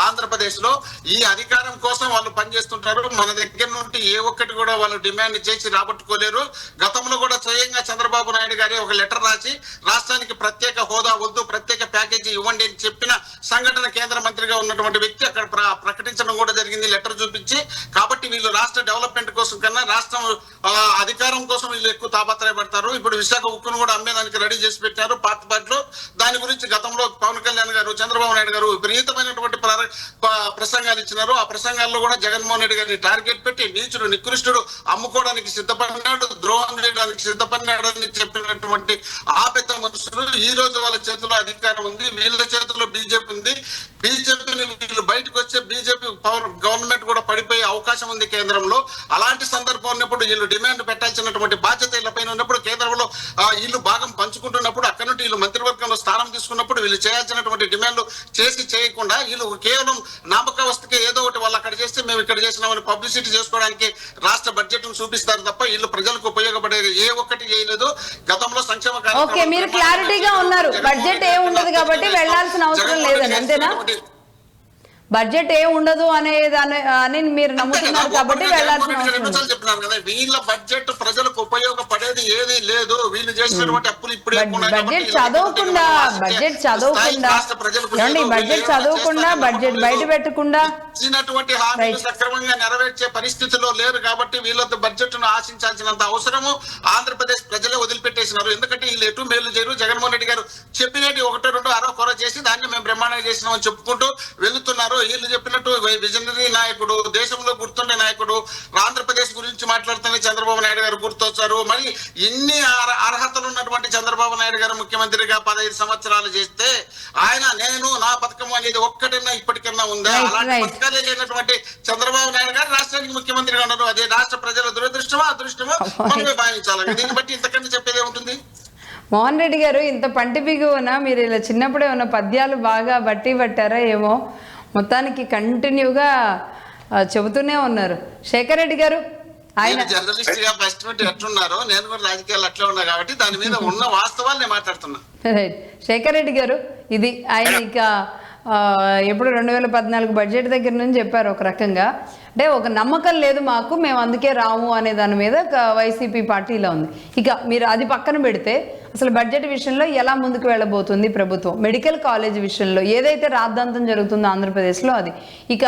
ఆంధ్రప్రదేశ్ లో ఈ అధికారం కోసం వాళ్ళు పనిచేస్తుంటారు. మన దగ్గర నుండి ఏ ఒక్కటి కూడా వాళ్ళు డిమాండ్ చేసి రాబట్టుకోలేరు. గతంలో కూడా స్వయంగా చంద్రబాబు నాయుడు గారి ఒక లెటర్ రాసి రాష్ట్రానికి ప్రత్యేక హోదా వద్దు, ప్రత్యేక ప్యాకేజీ ఇవ్వండి అని చెప్పిన సంఘటన కేంద్ర మంత్రిగా ఉన్నటువంటి వ్యక్తి అక్కడ ప్రకటించడం కూడా జరిగింది, లెటర్ చూపించి. కాబట్టి వీళ్ళు రాష్ట్ర డెవలప్మెంట్ కోసం కన్నా రాష్ట్రం అధికారం కోసం వీళ్ళు ఎక్కువ తాపత్రయపడతారు. ఇప్పుడు విశాఖ ఉక్కును కూడా అమ్మేదానికి రెడీ చేసి పెట్టారు పార్టీలో. దాని గురించి గతంలో పవన్ కళ్యాణ్ గారు, చంద్రబాబు నాయుడు గారు విపరీతమైనటువంటి ప్రసంగాలు ఇచ్చినారు. ఆ ప్రసంగాల్లో కూడా జగన్మోహన్ రెడ్డి గారిని టార్గెట్ పెట్టి నీచుడు నికృష్టుడు, అమ్ముకోవడానికి సిద్ధపడినాడు, ద్రోహం చేయడానికి సిద్ధపడినాడు అని చెప్పినటువంటి ఆ పెద్ద మనుషులు ఈ రోజు వాళ్ళ చేతిలో అధికారం ఉంది, వీళ్ళ చేతిలో బీజేపీ ఉంది. బీజేపీని వీళ్ళు బయటకు వచ్చే బీజేపీ పవర్ గవర్నమెంట్ కూడా పడిపోయే అవకాశం ఉంది కేంద్రంలో. అలాంటి సందర్భం ఉన్నప్పుడు వీళ్ళు డిమాండ్ పెట్టాల్సినటువంటి బాధ్యత వీళ్ళపైన ఉన్నప్పుడు, కేంద్రంలో వీళ్ళు భాగం పంచుకుంటున్నప్పుడు, అక్కడ నుండి వీళ్ళు మంత్రివర్గంలో స్థానం తీసుకున్నప్పుడు వీళ్ళు చేయాల్సినటువంటి డిమాండ్లు చేయకుండా వీళ్ళు కేవలం నామకావస్థకి ఏదో ఒకటి వాళ్ళు అక్కడ చేస్తే మేము ఇక్కడ చేసినామని పబ్లిసిటీ చేసుకోవడానికి రాష్ట్ర బడ్జెట్ ను చూపిస్తారు తప్ప వీళ్ళు ప్రజలకు ఉపయోగపడేది ఏ ఒక్కటి చేయలేదు. గతంలో సంక్షేమ ఓకే, మీరు క్లారిటీగా ఉన్నారు. బడ్జెట్ ఏ ఉండదు కాబట్టి వెళ్లాల్సిన అవసరం లేదని, అంతేనా? బడ్జెట్ ఏ ఉండదు అని మీరు నమ్ముతున్నారు కాబట్టి వెళ్లాల్సిన అవసరం. చెప్తున్నాను కదా, వీళ్ళ బడ్జెట్ ప్రజలకు ఉపయోగపడేది ఏది లేదు. వీళ్ళు చేసినటువంటి అప్పులు ఇప్పుడు బడ్జెట్ చదవకుండా బడ్జెట్ బయట పెట్టకుండా ఇచ్చినటువంటి హామీలు సక్రమంగా నెరవేర్చే పరిస్థితిలో లేరు. కాబట్టి వీళ్ళతో బడ్జెట్ ను ఆశించాల్సినంత అవసరము ఆంధ్రప్రదేశ్ ప్రజలే వదిలిపెట్టేసినారు. ఎందుకంటే వీళ్ళు ఎటు మేలు చేయరు. జగన్మోహన్ రెడ్డి గారు చెప్పినట్టు ఒకటో రెండో అరకొర చేసి దాన్ని మేము బ్రహ్మాండంగా చేసినామని చెప్పుకుంటూ వెళ్తున్నారు. వీళ్ళు చెప్పినట్టు విజనరీ నాయకుడు, దేశంలో గుర్తుండే నాయకుడు, ఆంధ్రప్రదేశ్ గురించి మాట్లాడుతున్న చంద్రబాబు నాయుడు గారు గుర్తొచ్చారు. మరి ఇన్ని అర్హతలు ఉన్నటువంటి చంద్రబాబు నాయుడు గారు ముఖ్యమంత్రిగా 15 సంవత్సరాలు చేస్తే ఆయన నేను నా పథకం అనేది ఒక్కటన్నా ఇప్పటికన్నా ఉందా? అలాంటి పథకాలే లేనటువంటి చంద్రబాబు నాయుడు గారు రాష్ట్రానికి ముఖ్యమంత్రిగా ఉన్నారు. అదే రాష్ట్ర ప్రజల దురదృష్టమో అదృష్టమో మనమే భావించాలి. దీన్ని బట్టి ఇంతకన్నా చెప్పేది ఏముంటుంది? మోహన్ రెడ్డి గారు, ఇంత పంటి బిగువన మీరు ఇలా చిన్నప్పుడే ఉన్న పద్యాలు బాగా బట్టి పట్టారా ఏమో, మొత్తానికి కంటిన్యూగా చెబుతూనే ఉన్నారు. శేఖర్ రెడ్డి గారు, ఆయన జర్నలిస్ట్ గా ఫస్ట్ ఎట్లున్నారో నేను కూడా రాజకీయాలు అట్లా ఉన్నా కాబట్టి దాని మీద ఉన్న వాస్తవాలు నేను మాట్లాడుతున్నా. రైట్. శేఖర్ రెడ్డి గారు, ఇది ఆయన ఇక ఎప్పుడు 2014 బడ్జెట్ దగ్గర నుంచి చెప్పారు ఒక రకంగా, అంటే ఒక నమ్మకం లేదు మాకు, మేము అందుకే రాము అనే దాని మీద వైసీపీ పార్టీలో ఉంది. ఇక మీరు అది పక్కన పెడితే అసలు బడ్జెట్ విషయంలో ఎలా ముందుకు వెళ్ళబోతుంది ప్రభుత్వం? మెడికల్ కాలేజ్ విషయంలో ఏదైతే రాద్ధాంతం జరుగుతుందో ఆంధ్రప్రదేశ్లో అది, ఇక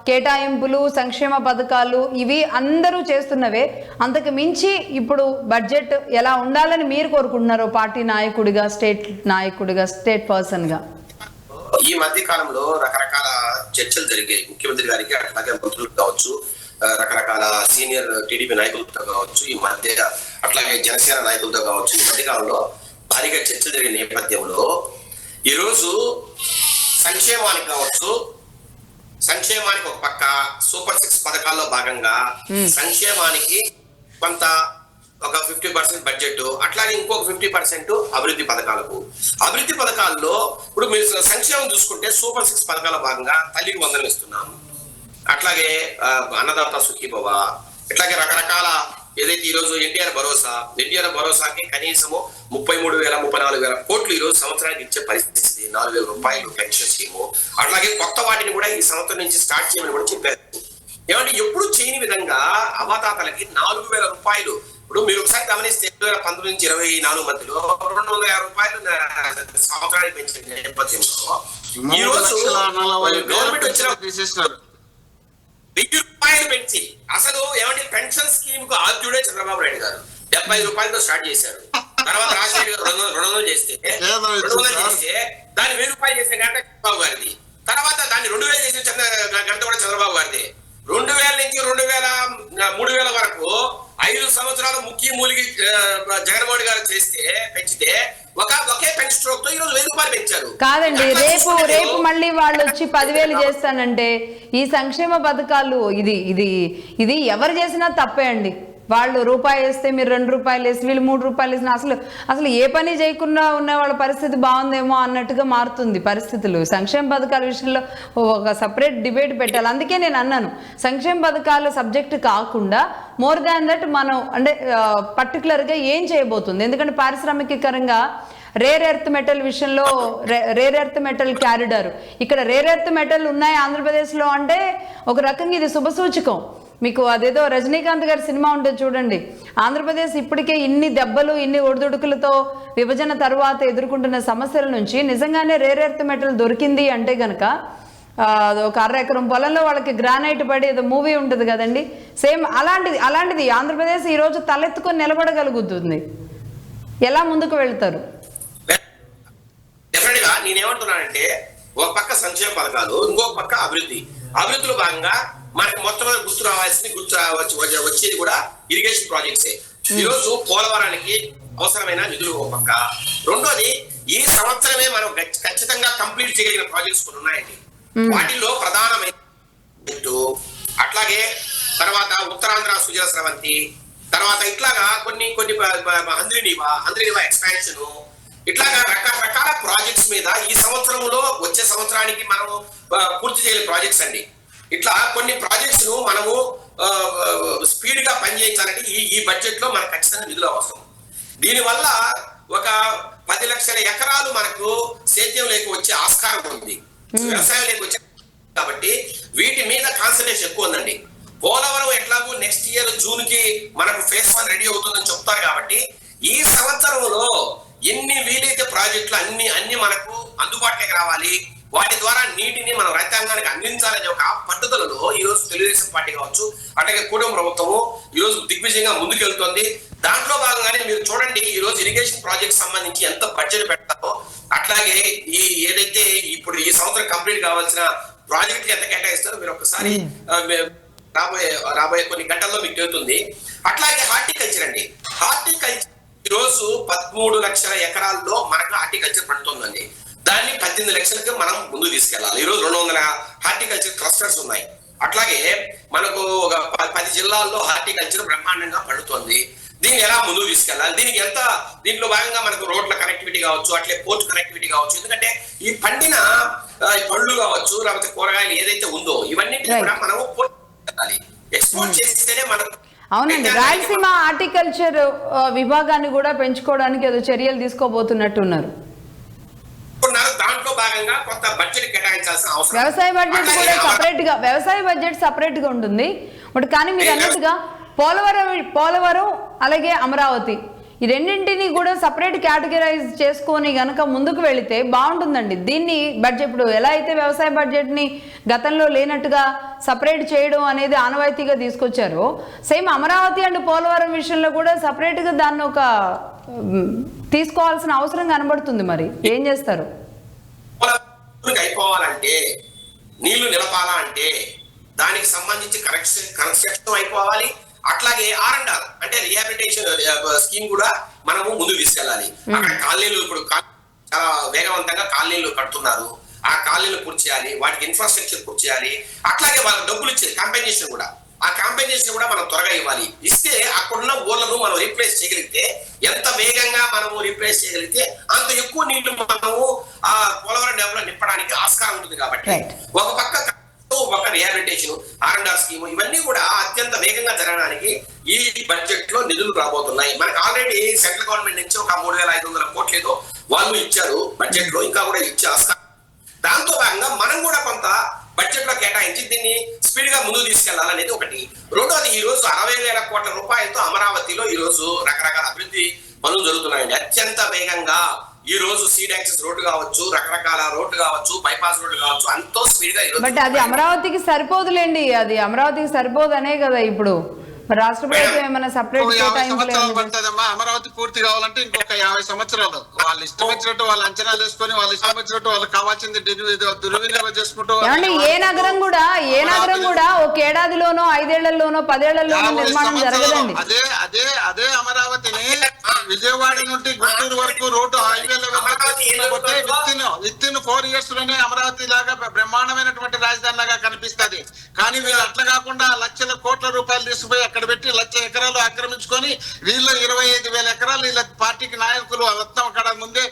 కేటాయింపులు, సంక్షేమ పథకాలు ఇవి అందరూ చేస్తున్నవే, అంతకు మించి ఇప్పుడు బడ్జెట్ ఎలా ఉండాలని మీరు కోరుకుంటున్నారు పార్టీ నాయకుడిగా, స్టేట్ పర్సన్గా? ఈ మధ్య కాలంలో రకరకాల చర్చలు జరిగాయి ముఖ్యమంత్రి గారికి, అట్లాగే మంత్రులకు కావచ్చు, రకరకాల సీనియర్ టీడీపీ నాయకులతో కావచ్చు, ఈ మధ్య అట్లాగే జనసేన నాయకులతో కావచ్చు, ఈ మధ్య కాలంలో భారీగా చర్చలు జరిగిన నేపథ్యంలో ఈరోజు సంక్షేమానికి కావచ్చు, సంక్షేమానికి ఒక పక్క సూపర్ 6 పథకాల్లో భాగంగా సంక్షేమానికి కొంత ఒక 50% బడ్జెట్, అట్లాగే ఇంకొక 50% అభివృద్ధి పథకాలకు. అభివృద్ధి పథకాల్లో ఇప్పుడు మీరు సంక్షేమం చూసుకుంటే సూపర్ 6 పథకాల భాగంగా తల్లికి వందనం ఇస్తున్నాము, అట్లాగే అన్నదాత సుఖీభవ, ఇట్లాగే రకరకాల ఏదైతే ఈ రోజు ఎన్టీఆర్ భరోసాకి కనీసము 33,000 34,000 కోట్లు ఈ రోజు సంవత్సరానికి ఇచ్చే పరిస్థితి, 4,000 రూపాయలు పెన్షన్ స్కీము, అట్లాగే కొత్త వాటిని కూడా ఈ సంవత్సరం నుంచి స్టార్ట్ చేయమని కూడా చెప్పారు. ఏమంటే ఎప్పుడు చేయని విధంగా అవాతాతలకి 4,000 రూపాయలు. ఇప్పుడు మీరు ఒకసారి గమనిస్తే 2019 నుంచి 24 మధ్యలో 250 రూపాయలు సంవత్సరానికి పెంచిన నేపథ్యంలో ఈ రోజు గవర్నమెంట్ వచ్చిన 1000 రూపాయలు పెంచి అసలు ఏమంటే పెన్షన్ స్కీమ్ కు ఆద్యుడే చంద్రబాబు నాయుడు గారు 75 రూపాయలతో స్టార్ట్ చేశారు. తర్వాత రాజశేఖర్ గారు 200 చేస్తే దాన్ని 1000 రూపాయలు చేసిన గంట చంద్రబాబు గారిది. తర్వాత దాన్ని 2000 చేసిన గంట కూడా చంద్రబాబు గారిది. 2000 నుంచి 3,000 వరకు 5 సంవత్సరాలు మూలిగి జగన్మోహన్ గారు పెంచితే ఒకే పెన్ స్ట్రోక్ తో ఈ రోజు 1000 రూపాయలు పెంచారు. కాదండి, రేపు మళ్ళీ వాళ్ళు వచ్చి 10,000 చేస్తానంటే ఈ సంక్షేమ పథకాలు ఇది ఎవరు చేసినా తప్పే అండి. వాళ్ళు రూపాయి వేస్తే మీరు 2 రూపాయలు వేసి వీళ్ళు 3 రూపాయలు వేసిన అసలు ఏ పని చేయకుండా ఉన్న వాళ్ళ పరిస్థితి బాగుందేమో అన్నట్టుగా మారుతుంది పరిస్థితులు. సంక్షేమ పథకాల విషయంలో ఒక సపరేట్ డిబేట్ పెట్టాలి. అందుకే నేను అన్నాను, సంక్షేమ పథకాల సబ్జెక్ట్ కాకుండా మోర్ దాన్ దట్ మనం అంటే పర్టికులర్గా ఏం చేయబోతుంది. ఎందుకంటే పారిశ్రామికీకరంగా రేర్ ఎర్త్ మెటల్ విషయంలో రేర్ ఎర్త్ మెటల్ క్యారిడార్, ఇక్కడ రేర్ ఎర్త్ మెటల్ ఉన్నాయి ఆంధ్రప్రదేశ్లో అంటే ఒక రకంగా ఇది శుభసూచకం. మీకు అదేదో రజనీకాంత్ గారి సినిమా ఉంటుంది చూడండి, ఆంధ్రప్రదేశ్ ఇప్పటికే ఇన్ని దెబ్బలు ఇన్ని ఒడిదుడుకులతో విభజన తర్వాత ఎదుర్కొంటున్న సమస్యల నుంచి నిజంగానే రేర్ ఎర్త్ మెటల్ దొరికింది అంటే గనక ఒక 1/2 ఎకరం పొలంలో వాళ్ళకి గ్రానైట్ పడి ఏదో మూవీ ఉంటుంది కదండి, సేమ్ అలాంటిది ఆంధ్రప్రదేశ్ ఈరోజు తలెత్తుకొని నిలబడగలుగుతుంది. ఎలా ముందుకు వెళ్తారు? డెఫినెట్ గా నేనేమంటున్నానంటే, ఒక పక్క సంక్షేమ పథకాలు, ఇంకొక పక్క అభివృద్ధిలో భాగంగా మనకి మొత్తం వచ్చేది కూడా ఇరిగేషన్ ప్రాజెక్ట్సే. ఈరోజు పోలవరానికి అవసరమైన నిధులు ఒక పక్క, రెండోది ఈ సంవత్సరమే మనం ఖచ్చితంగా కంప్లీట్ చేయగలిగిన ప్రాజెక్ట్స్ కొన్ని ఉన్నాయండి. వాటిల్లో ప్రధానమైన అట్లాగే తర్వాత ఉత్తరాంధ్ర సుజల స్రవంతి, తర్వాత ఇట్లాగా కొన్ని హంద్రీనివా ఎక్స్పాన్షన్, ఇట్లాగా రకరకాల ప్రాజెక్ట్స్ మీద ఈ సంవత్సరంలో వచ్చే సంవత్సరానికి మనము పూర్తి చేయని ప్రాజెక్ట్స్ అండి. ఇట్లా కొన్ని ప్రాజెక్ట్స్ ను మనము స్పీడ్ గా పనిచేయించాలంటే ఈ బడ్జెట్ లో మనకు ఖచ్చితంగా నిధులు అవసరం. దీనివల్ల ఒక 10 లక్షల ఎకరాలు మనకు సేద్యం లేక వచ్చే ఆస్కారం ఉంది, వ్యవసాయం లేక వచ్చే, కాబట్టి వీటి మీద కాన్సన్ట్రేషన్ ఎక్కువ ఉందండి. పోలవరం ఎట్లాగూ నెక్స్ట్ ఇయర్ జూన్ కి మనకు ఫేజ్ 1 రెడీ అవుతుందని చెప్తారు. కాబట్టి ఈ సంవత్సరంలో ఎన్ని వీలైతే ప్రాజెక్టులు అన్ని మనకు అందుబాటులోకి రావాలి, వాటి ద్వారా నీటిని మన రైతాంగానికి అందించాలనే ఒక పట్టుదలలో ఈ రోజు తెలుగుదేశం పార్టీ కావచ్చు, అట్లాగే కూటమి ప్రభుత్వము ఈ రోజు దిగ్విజయంగా ముందుకెళ్తోంది. దాంట్లో భాగంగానే మీరు చూడండి, ఈ రోజు ఇరిగేషన్ ప్రాజెక్ట్ సంబంధించి ఎంత బడ్జెట్ పెడతారో, అట్లాగే ఏదైతే ఇప్పుడు ఈ సంవత్సరం కంప్లీట్ కావాల్సిన ప్రాజెక్ట్ ఎంత కేటాయిస్తారో మీరు ఒకసారి రాబోయే కొన్ని గంటల్లో మీకు తెలుస్తుంది. అట్లాగే హార్టికల్చర్ అండి, హార్టికల్చర్ ఈ రోజు 13 లక్షల ఎకరాల్లో మనకు హార్టికల్చర్ పండుతుందండి. దాన్ని 18 లక్షలకి మనం ముందు తీసుకెళ్లాలి. ఈ రోజు 200 హార్టికల్చర్ క్లస్టర్స్ ఉన్నాయి. అట్లాగే మనకు ఒక 10 జిల్లాల్లో హార్టికల్చర్ బ్రహ్మాండంగా పడుతుంది. దీన్ని ఎలా ముందుకు తీసుకెళ్లాలి, దీంట్లో భాగంగా మనకు రోడ్ల కనెక్టివిటీ కావచ్చు, అట్లే పోర్ట్ కనెక్టివిటీ కావచ్చు. ఎందుకంటే ఈ పండిన పళ్ళు కావచ్చు, లేకపోతే కూరగాయలు ఏదైతే ఉందో ఇవన్నీ కూడా మనము ఎక్స్పోర్ట్ చేస్తేనే మనకు. అవునండి, రాయలసీమ హార్టికల్చర్ విభాగాన్ని కూడా పెంచుకోవడానికి ఏదో చర్యలు తీసుకోబోతున్నట్టున్నారు. దాంట్లో భాగంగా కొంత బడ్జెట్ కేటాయించాల్సిన అవసరం. వ్యవసాయ బడ్జెట్ కూడా వ్యవసాయ బడ్జెట్ సపరేట్ గా ఉంటుంది. బట్ కానీ మీరు అన్నట్టుగా పోలవరం అలాగే అమరావతి ఈ రెండింటిని కూడా సపరేట్ కేటగిరైజ్ చేసుకొని గనక ముందుకు వెళితే బాగుంటుందండి. దీన్ని బడ్జెట్ ఇప్పుడు ఎలా అయితే వ్యవసాయ బడ్జెట్ని గతంలో లేనట్టుగా సపరేట్ చేయడం అనేది ఆనవాయితీగా తీసుకొచ్చారో, సేమ్ అమరావతి అండ్ పోలవరం విషయంలో కూడా సపరేట్గా దాన్ని ఒక తీసుకోవాల్సిన అవసరం కనబడుతుంది. మరి ఏం చేస్తారు? అయిపోవాలంటే, నీళ్లు నిలపాలంటే దానికి సంబంధించి కన్స్ట్రక్షన్ అయిపోవాలి. అట్లాగే R&R అంటే రిహాబిలిటేషన్ స్కీమ్ కూడా మనము ముందుకు తీసుకెళ్ళాలి. అక్కడ కాలనీలు ఇప్పుడు చాలా వేగవంతంగా కాలనీలు కడుతున్నారు, ఆ కాలనీలు పూర్తి చేయాలి, వాటికి ఇన్ఫ్రాస్ట్రక్చర్ పూర్తి చేయాలి. అట్లాగే వాళ్ళకి డబ్బులు ఇచ్చేది కాంపెన్సేషన్ కూడా, ఆ కాంపెన్సేషన్ కూడా మనం త్వరగా ఇవ్వాలి. ఇస్తే అక్కడున్న ఊళ్ళను మనం రీప్లేస్ చేయగలిగితే, ఎంత వేగంగా మనము రీప్లేస్ చేయగలిగితే అంత ఎక్కువ నీళ్లు మనము ఆ పోలవరం డ్యామ్ నింపడానికి ఆస్కారం ఉంటుంది. కాబట్టి ఒక పక్క రిహాబిలిటేషన్, R&R స్కీమ్ ఇవన్నీ కూడా అత్యంత వేగంగా జరగడానికి ఈ బడ్జెట్ లో నిధులు రాబోతున్నాయి. మనకు ఆల్రెడీ సెంట్రల్ గవర్నమెంట్ నుంచి ఒక 3,500 కోట్లు ఏదో వాళ్ళు ఇచ్చారు బడ్జెట్ లో, ఇంకా కూడా ఇచ్చే ఆస్కారం. దాంతో భాగంగా మనం కూడా కొంత బడ్జెట్ లో కేటాయించి దీన్ని స్పీడ్ గా ముందుకు తీసుకెళ్లాలనేది ఒకటి. రెండోది, ఈ రోజు 60,000 కోట్ల రూపాయలతో అమరావతిలో ఈ రోజు రకరకాల అభివృద్ధి పనులు జరుగుతున్నాయండి. అత్యంత వేగంగా ఈ రోజు సీడ్ యాక్సెస్ రోడ్డు కావచ్చు, రకరకాల రోడ్డు కావచ్చు, బైపాస్ రోడ్డు కావచ్చు, అంతో స్పీడ్ గా. బట్ అది అమరావతికి సరిపోదులేండి, అది అమరావతికి సరిపోదనే కదా ఇప్పుడు రాష్ట్ర ప్రభుత్వం ఏమైనా సపరేట్ పడుతుందమ్మా. అమరావతి పూర్తి కావాలంటే ఇంకొక 50 సంవత్సరాలు. వాళ్ళు ఇష్టం వచ్చినట్టు వాళ్ళు అంచనాలు వేసుకొని వాళ్ళు ఇష్టం వచ్చినట్టు వాళ్ళకి కావాల్సింది దుర్వినియోగం చేసుకుంటూ, ఏ నగరం కూడా ఒక ఏడాదిలోనో 5 ఏళ్లలోనో 10 ఏళ్లలోనో నిర్మాణం జరగదండి. అదే అమరావతిని విజయవాడ నుండి గుంటూరు వరకు రోడ్డు హైవేలో విత్ ఇన్ 4 years లోనే అమరావతి లాగా బ్రహ్మాండమైనటువంటి రాజధాని లాగా కనిపిస్తుంది. కానీ వీళ్ళు అట్లా కాకుండా లక్షల కోట్ల రూపాయలు తీసుకుపోయి అక్కడ పెట్టి 1,00,000 ఎకరాలు ఆక్రమించుకొని వీళ్ళు 25,000 ఎకరాలు వీళ్ళ పార్టీకి నాయకులు మొత్తం అక్కడ ముందే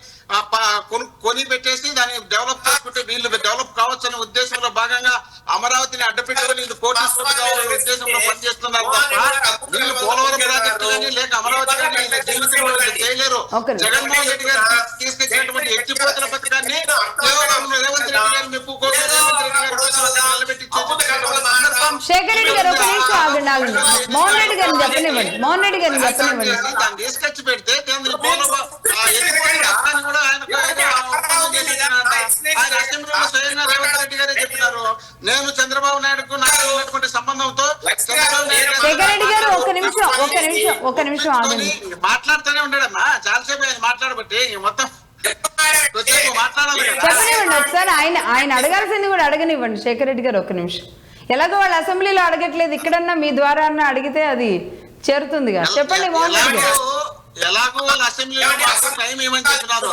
కొని పెట్టేసి దాన్ని డెవలప్ చేసుకుంటే వీళ్ళు డెవలప్ కావచ్చు అనే ఉద్దేశంలో భాగంగా అమరావతిని అడ్డపెట్టుకొని వీళ్ళు కోటి కావాలనే ఉద్దేశంలో పనిచేస్తున్నారు తప్ప వీళ్ళు పోలవరం ప్రాజెక్ట్ ప్రాజెక్టు కానీ లేక అమరావతి కానీ ఇలా జీవితంలో చేయలేరు. జగన్మోహన్ రెడ్డి గారు తీసుకొచ్చినటువంటి ఎత్తిపోతల పథకాన్ని కేవలం రేవంత్ రెడ్డి గారు మెప్పుకోగా రేవంత్ రెడ్డి గారి కోసం శేఖర్ రెడ్డి గారు ఒక నిమిషం ఆగండి ఆగండి. మోహన్ రెడ్డి గారిని చెప్పనివ్వండి, మోహన్ రెడ్డి గారిని చెప్పనివ్వండి. దాన్ని తీసుకొచ్చి పెడితే కేంద్ర కూడా ఆయన అసెంబ్లీలో స్వయంగా రేవంత్ రెడ్డి గారే చెప్పినారు. నేను చంద్రబాబు నాయుడుకు నాకు ఉన్నటువంటి సంబంధంతో శేఖర్ రెడ్డి గారు ఒక నిమిషం ఆగండి. మాట్లాడుతూనే ఉంటాడమ్మా, చాలాసేపు ఆయన మాట్లాడబట్టి మొత్తం మాట్లాడాలి. చెప్పనివ్వండి ఒకసారి, ఆయన అడగాల్సింది కూడా అడగనివ్వండి. శేఖర్ రెడ్డి గారు ఒక నిమిషం. ఎలాగో వాళ్ళు అసెంబ్లీలో అడగట్లేదు, ఇక్కడన్నా మీ ద్వారా అన్నా అడిగితే అది చేరుతుందిగా. చెప్పండి మోహన్ రెడ్డి గారు. ఎలాగో వాళ్ళ అసెంబ్లీలో మాకు టైం ఏమని చెప్పినారు,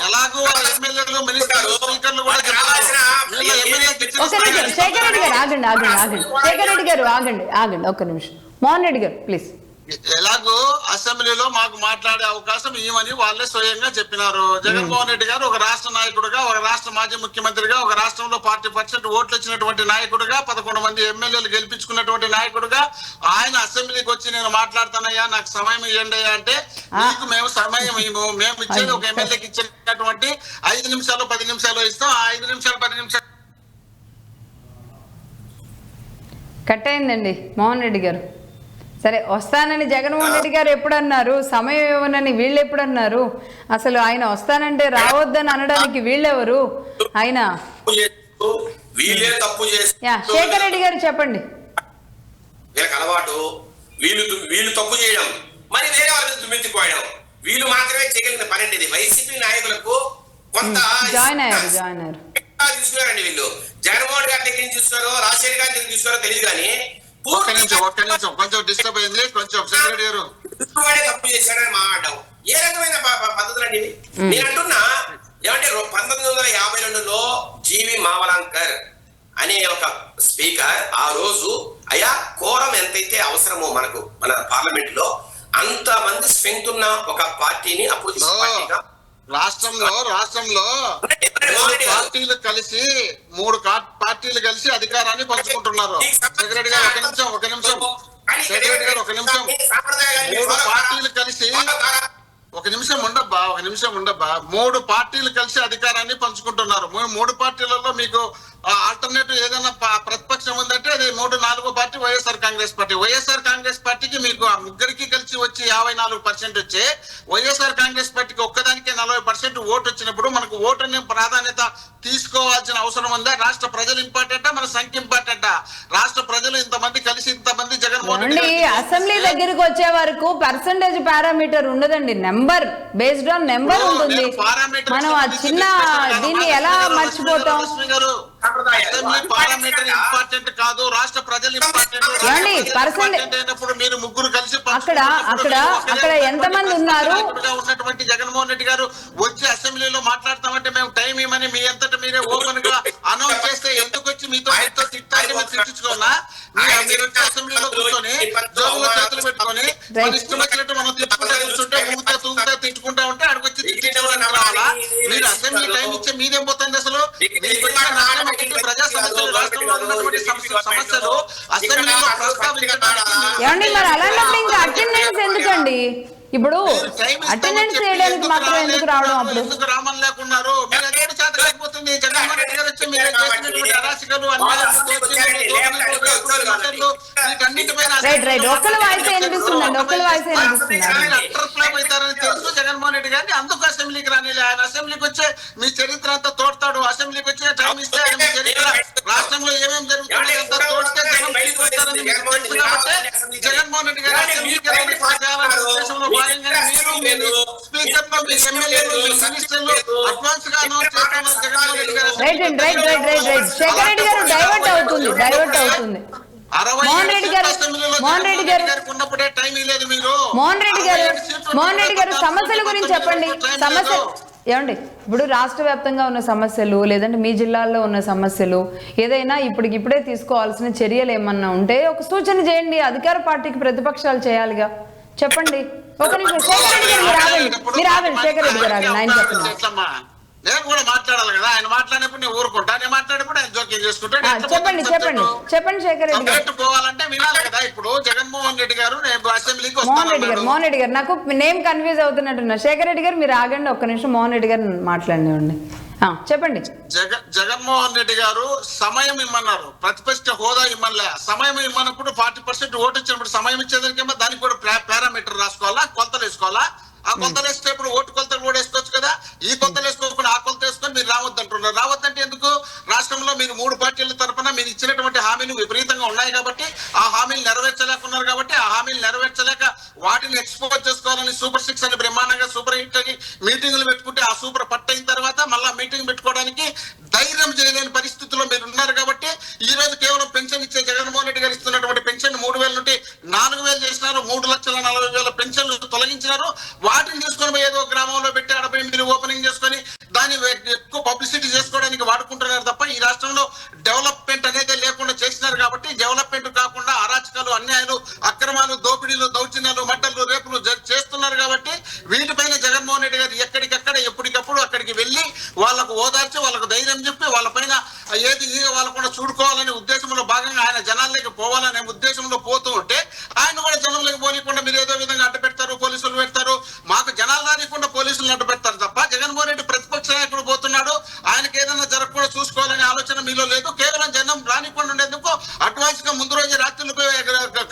ఎలాగో వాళ్ళ ఎమ్మెల్యేలు మినిస్టర్లు స్పీకర్లు కూడా చెప్పినారు. శేఖర్ రెడ్డి గారు ఆగండి. శేఖర్ రెడ్డి గారు ఆగండి ఒక్క నిమిషం. మోహన్ రెడ్డి గారు ప్లీజ్. ఎలాగో అసెంబ్లీలో మాకు మాట్లాడే అవకాశం ఇవ్వమని వాళ్ళే స్వయంగా చెప్పినారు. జగన్మోహన్ రెడ్డి గారు ఒక రాష్ట్ర నాయకుడుగా, ఒక రాష్ట్ర మాజీ ముఖ్యమంత్రిగా, ఒక రాష్ట్రంలో 40% ఓట్లు వచ్చినటువంటి నాయకుడుగా, 11 మంది ఎమ్మెల్యేలు గెలిపించుకున్నటువంటి నాయకుడుగా ఆయన అసెంబ్లీకి వచ్చి నేను మాట్లాడతానయ్యా, నాకు సమయం ఇవ్వండి అయ్యా అంటే మీకు మేము సమయం మేము ఇచ్చేది ఒక ఎమ్మెల్యేకి ఇచ్చినటువంటి 5 నిమిషాలు 10 నిమిషాలు ఇస్తాం. ఆ 5 నిమిషాలు 10 నిమిషాలు కట్ అయిందండి మోహన్ రెడ్డి గారు. సరే, వస్తానని జగన్మోహన్ రెడ్డి గారు ఎప్పుడన్నారు, సమయం ఇవ్వనని వీళ్ళు ఎప్పుడన్నారు, అసలు ఆయన వస్తానంటే రావద్దని అనడానికి వీళ్ళెవరు? ఆయన శేఖర్ రెడ్డి గారు చెప్పండి. వీళ్ళకి అలవాటు, వీళ్ళు తప్పు చేయడం, మరి వేరే వాళ్ళు దుమ్మెత్తిపోయడం, వీళ్ళు మాత్రమే చేయగలిగిన పని అండి ఇది. వైసీపీ నాయకులకు కొంత జాయిన్ అయ్యారు చూసుకున్నారండి వీళ్ళు. జగన్మోహన్ గారి దగ్గర నుంచి చూస్తున్నారో రాజశేఖర్ గారి దగ్గర చూస్తున్నారో తెలియదు కానీ ఒక్క నిమిషం కొంచెం డిస్టర్బ్ అయింది. కొంచెం సెక్రటరీ గారు తప్పు చేశాడని మాట్లాడడం ఏ రకమైన పద్ధతులు అండి? నేను అంటున్నా ఏమంటే 1952లో జీవి మావలాంకర్ అనే ఒక స్పీకర్ ఆ రోజు అయ్యా కోరం ఎంతైతే అవసరమో మనకు మన పార్లమెంట్ లో అంత మంది స్ట్రెంగ్త్ ఉన్న ఒక పార్టీని అపోజిషన్ పార్టీగా రాష్ట్రంలో 3 పార్టీలు కలిసి 3 పార్టీలు కలిసి అధికారాన్ని పంచుకుంటున్నారు. సెక్రటరీ గారు ఒక నిమిషం సెక్రటరీ గారు ఒక నిమిషం 3 పార్టీలు కలిసి ఒక నిమిషం ఉండబ్బా 3 పార్టీలు కలిసి అధికారాన్ని పంచుకుంటున్నారు. 3 పార్టీలలో మీకు ఆల్టర్నేటివ్ ఏదైనా ప్రతిపక్షం ఉందంటే అది 3-4 పార్టీ వైఎస్ఆర్ కాంగ్రెస్ పార్టీ. వైఎస్ఆర్ కాంగ్రెస్ పార్టీకి మీకు ఆ ముగ్గురికి కలిసి వచ్చి 54% వచ్చే వైఎస్ఆర్ కాంగ్రెస్ పార్టీకి ఒక్కదానికి 40% ఓటు వచ్చినప్పుడు మనకు ఓటుని ప్రాధాన్యత తీసుకోవాల్సిన అవసరం ఉందా? రాష్ట్ర ప్రజలు ఇంపార్టెంటా, మన సంఖ్య ఇంపార్టెంటా? రాష్ట్ర ప్రజలు ఇంతమంది కలిసి ఇంతమంది జగన్మోహన్ రెడ్డి అసెంబ్లీ దగ్గరికి వచ్చే వరకు పర్సంటేజ్ పారామీటర్ ఉండదండి, నెంబర్ బేస్డ్ ఆన్ నెంబర్ ఉంటుంది. మనం ఆ చిన్న దీన్ని ఎలా మర్చిపోతాం? పారామీటర్ ఇంపార్టెంట్ కాదు, రాష్ట్ర ప్రజలు ఇంపార్టెంట్. మీరు ముగ్గురు కలిసి అక్కడ ఎంతమంది ఉన్నారు ఉన్నటువంటి జగన్మోహన్ రెడ్డి గారు వచ్చి అసెంబ్లీలో మాట్లాడతామంటే మేము టైం ఇవ్వమని మీ అంతటా మీరే ఓపెన్ గా అనౌన్స్ చేస్తే ఎందుకు వచ్చి మీతో తిట్టాలి? మీరు తిట్టించుకోవాలా? మీరు వచ్చి అసెంబ్లీలో కూర్చొని జోబులో చేతులు పెట్టుకొని మన ఇష్టం వచ్చినట్టు మనం తిట్టుకుంటా కూర్చుంటే ఊగుతా తిట్టుకుంటా ఉంటే అక్కడికి వచ్చి తిట్టించుకోవడానికి రావాలా? మీరు అసెంబ్లీ టైం ఇచ్చే మీదేం పోతుంది అసలు? ప్రజా సమస్యలు, రాష్ట్రంలో ఉన్నటువంటి సమస్యలు అసెంబ్లీలో ఏమండి? మరి అలాంటప్పుడు ఇంకా అటెండెన్స్ ఎందుకండి? ఇప్పుడు అటెండెన్స్ చేయడానికి మాత్రం ఎందుకు రావడం? అప్పుడు ఎందుకు రామని లేకున్నారు? మీరు అదే చేత లేకపోతుంది. జగన్మోహన్ రెడ్డి గారు వచ్చి మీరు చేసినటువంటి అరాచకాలు రైట్ ఒక్కల వాయిస్ వినిపిస్తుందండి, ఒక్కల వాయిస్ అవుతారని తెలుసు జగన్మోహన్ రెడ్డి గారిని, అందుకు అసెంబ్లీకి రానిలే. ఆయన అసెంబ్లీకి వచ్చే మీ చరిత్ర అంతా తోడతాడు. అసెంబ్లీకి వచ్చే టైం ఇస్తే ఆయన మీ చరిత్ర రాష్ట్రంలో ఏమేమి జరుగుతుంది అంతా తోడితే జనం బయటకు వస్తారని మీకు తెలుసు కాబట్టి జగన్మోహన్ రెడ్డి గారు అసెంబ్లీకి ఉద్దేశంలో భాగంగానే మీరు స్పీకర్ లో మీ ఎమ్మెల్యేలు మినిస్టర్లు అడ్వాన్స్ గా అనౌన్స్ చేస్తున్నారు. జగన్మోహన్ రెడ్డి గారు శేఖర్ రెడ్డి గారు డైవర్ట్ అవుతుంది. మోహన్ రెడ్డి గారు సమస్యల గురించి చెప్పండి. సమస్య ఏమండి? ఇప్పుడు రాష్ట్ర వ్యాప్తంగా ఉన్న సమస్యలు లేదంటే మీ జిల్లాల్లో ఉన్న సమస్యలు ఏదైనా ఇప్పుడే తీసుకోవాల్సిన చర్యలు ఏమన్నా ఉంటే ఒక సూచన చేయండి. అధికార పార్టీకి ప్రతిపక్షాలు చేయాలిగా, చెప్పండి. ఒక నిమిషం శేఖర్ రెడ్డి గారు మీరు ఆగండి. శేఖర్ రెడ్డి గారు ఆగండి, ఆయన చెప్పండి. నేను కూడా మాట్లాడాలి కదా. ఆయన మాట్లాడినప్పుడు నేను ఊరుకుంటా, నేను మాట్లాడినప్పుడు ఆయన జోక్యం చేసుకుంటాడు. చెప్పండి చెప్పండి చెప్పండి శేఖర్ రెడ్డి గారు. సబ్జెక్ట్ పోవాలంటే వినాలి కదా. ఇప్పుడు జగన్మోహన్ రెడ్డి గారు నేను అసెంబ్లీకి మోహన్ రెడ్డి గారు నాకు నేమ్ కన్ఫ్యూజ్ అవుతున్నట్టున్నా. శేఖర్ రెడ్డి గారు మీరు ఆగండి ఒక్క నిమిషం, మోహన్ రెడ్డి గారు మాట్లాడినివ్వండి. చెప్పండి. జగన్మోహన్ రెడ్డి గారు సమయం ఇమ్మన్నారు, ప్రతిపక్ష హోదా ఇమ్మలే. సమయం ఇమ్మన్నప్పుడు 40% ఓటు వచ్చినప్పుడు సమయం ఇచ్చేదానికేమో దానికి కూడా పారామీటర్ రాసుకోవాలా, కొలతలు వేసుకోవాలా. ఆ కొలతలు వేసేటప్పుడు ఓటు కొలతలు కూడా వేసుకోవచ్చు కదా. ఈ కొలతలు వేసుకోకుండా ఆ కొలత వేసుకొని మీరు రావద్దంటున్నారు. రావద్దంటే ఎందుకు? రాష్ట్రంలో మీరు 3 పార్టీల తరఫున మీరు ఇచ్చినటువంటి హామీలు విపరీతంగా ఉన్నాయి కాబట్టి, ఆ హామీలు నెరవేర్చలేకున్నారు కాబట్టి, ఆ హామీలు నెరవేర్చలేక వాటిని ఎక్స్పోజ్ చేసుకోవాలని సూపర్ 6 అని బ్రహ్మాండంగా సూపర్ హిట్ అని మీటింగులు పెట్టుకుంటే ఆ సూపర్ పట్టయిన తర్వాత మళ్ళా మీటింగ్ పెట్టుకోవడానికి ధైర్యం చేయలేని పరిస్థితుల్లో మీరు ఉన్నారు కాబట్టి ఈ రోజు కేవలం పెన్షన్ ఇచ్చే జగన్మోహన్ రెడ్డి గారు ఇస్తున్నటువంటి పెన్షన్ 3,000 నుండి 4,000 చేసినారు. 3,40,000 పెన్షన్లు తొలగించినారు. వాటిని తీసుకొని పోయి ఏదో గ్రామంలో పెట్టి ఆడపోయి మీరు ఓపెనింగ్ చేసుకొని దాన్ని ఎక్కువ పబ్లిసిటీ చేసుకోవడానికి వాడుకుంటున్నారు తప్ప ఈ రాష్ట్రంలో డెవలప్మెంట్ అనేది లేకుండా చేసినారు. కాబట్టి డెవలప్మెంట్ కాకుండా అరాచకాలు, అన్యాయాలు, అక్రమాలు, దోపిడీలు, దౌర్జన్యాలు, మడ్డలు, రేపులు చేస్తున్నారు. కాబట్టి వీటిపైన జగన్మోహన్ రెడ్డి గారు ఎక్కడికక్కడ ఎప్పటికప్పుడు అక్కడికి వెళ్ళి వాళ్ళకు ఓదార్చి వాళ్ళకు ధైర్యం చెప్పి వాళ్ళపైన ఏది వాళ్ళకుండా చూడుకోవాలనే ఉద్దేశంలో భాగంగా ఆయన జనాల్లోకి పోవాలనే ఉద్దేశంలో పోతూ ఉంటే ఆయన కూడా జనంలోకి పోనీయకుండా మీరు ఏదో విధంగా అడ్డు పెడతారు, పోలీసులు పెడతారు. మాకు జనాలు రానికుండా పోలీసులను అడ్డు పెడతారు తప్ప జగన్మోహన్ రెడ్డి ప్రతిపక్ష నాయకుడు పోతున్నాడు, ఆయనకి ఏదైనా జరగకుండా చూసుకోవాలనే ఆలోచన మీలో లేదు. కేవలం జనం రానికుండా ఉండేందుకు అడ్వాన్స్ గా ముందు రోజు రాత్రులు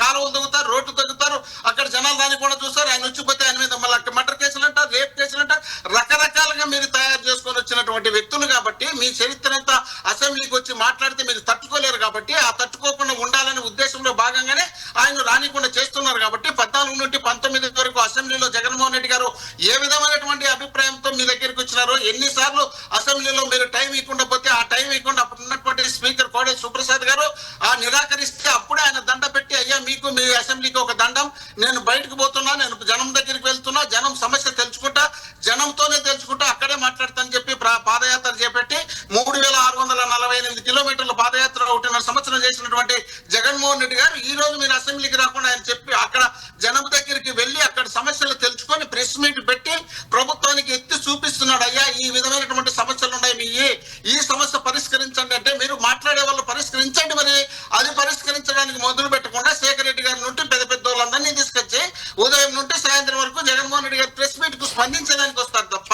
కాలువలు తగ్గుతారు, రోడ్డు తగ్గుతారు, అక్కడ జనాలు రానికుండా చూస్తారు. ఆయన వచ్చిపోతే ఆయన మీద మళ్ళీ మర్డర్ కేసులు అంటారు, రేప్ కేసులు అంటారు, రకరకాలుగా మీరు తయారు చేసుకొని వచ్చినటువంటి వ్యక్తులు కాబట్టి మీ చరిత్ర అంతా అసెంబ్లీకి వచ్చి మాట్లాడితే మీరు తట్టుకోలేరు. కాబట్టి ఆ తట్టుకోకుండా ఉండాలనే ఉద్దేశంలో భాగంగానే ఆయన రానికుండా చేస్తున్నారు. కాబట్టి 14 నుండి 19 వరకు అసెంబ్లీలో జగన్మోహన్ రెడ్డి గారు ఏ విధమైనటువంటి అభిప్రాయంతో మీ దగ్గరికి వచ్చినారో, ఎన్నిసార్లు అసెంబ్లీలో మీరు టైం ఇవ్వకుండా పోతే ఆ టైం ఇవ్వకుండా అప్పుడు ఉన్నటువంటి స్పీకర్ కోడెల సుప్రసాద్ గారు ఆ నిరాకరిస్తే అప్పుడే ఆయన దండ పెట్టి, అయ్యా మీకు మీ అసెంబ్లీకి ఒక దండం, నేను బయటకు పోతున్నా, నేను జనం దగ్గరికి వెళ్తున్నా, జనం సమస్య తెలుసుకుంటా, జనంతోనే తెలుసుకుంటా, అక్కడే మాట్లాడతానని చెప్పి పాదయాత్ర చేపట్టి 3,648 కిలోమీటర్ల పాదయాత్ర 1.5 సంవత్సరం చేసినటువంటి జగన్మోహన్ రెడ్డి గారు ఈ రోజు మీరు అసెంబ్లీకి రాకుండా ఆయన చెప్పి అక్కడ జనం దగ్గరికి వెళ్ళి అక్కడ సమస్యలు తెలుసుకొని ప్రెస్ మీట్ పెట్టి ప్రభుత్వానికి ఎత్తి చూపిస్తున్నాడు. అయ్యా ఈ విధమైనటువంటి సమస్యలు ఉన్నాయి, మీ ఈ సమస్య పరిష్కరించండి అంటే మీరు మాట్లాడే వాళ్ళు పరిష్కరించండి. మరి అది పరిష్కరించడానికి మొదలు పెట్టకుండా శేఖర్ రెడ్డి గారి నుండి పెద్ద పెద్ద వాళ్ళందరినీ తీసుకొచ్చి ఉదయం నుండి సాయంత్రం వరకు జగన్మోహన్ రెడ్డి గారి ప్రెస్ మీట్ కు స్పందించడానికి వస్తారు తప్ప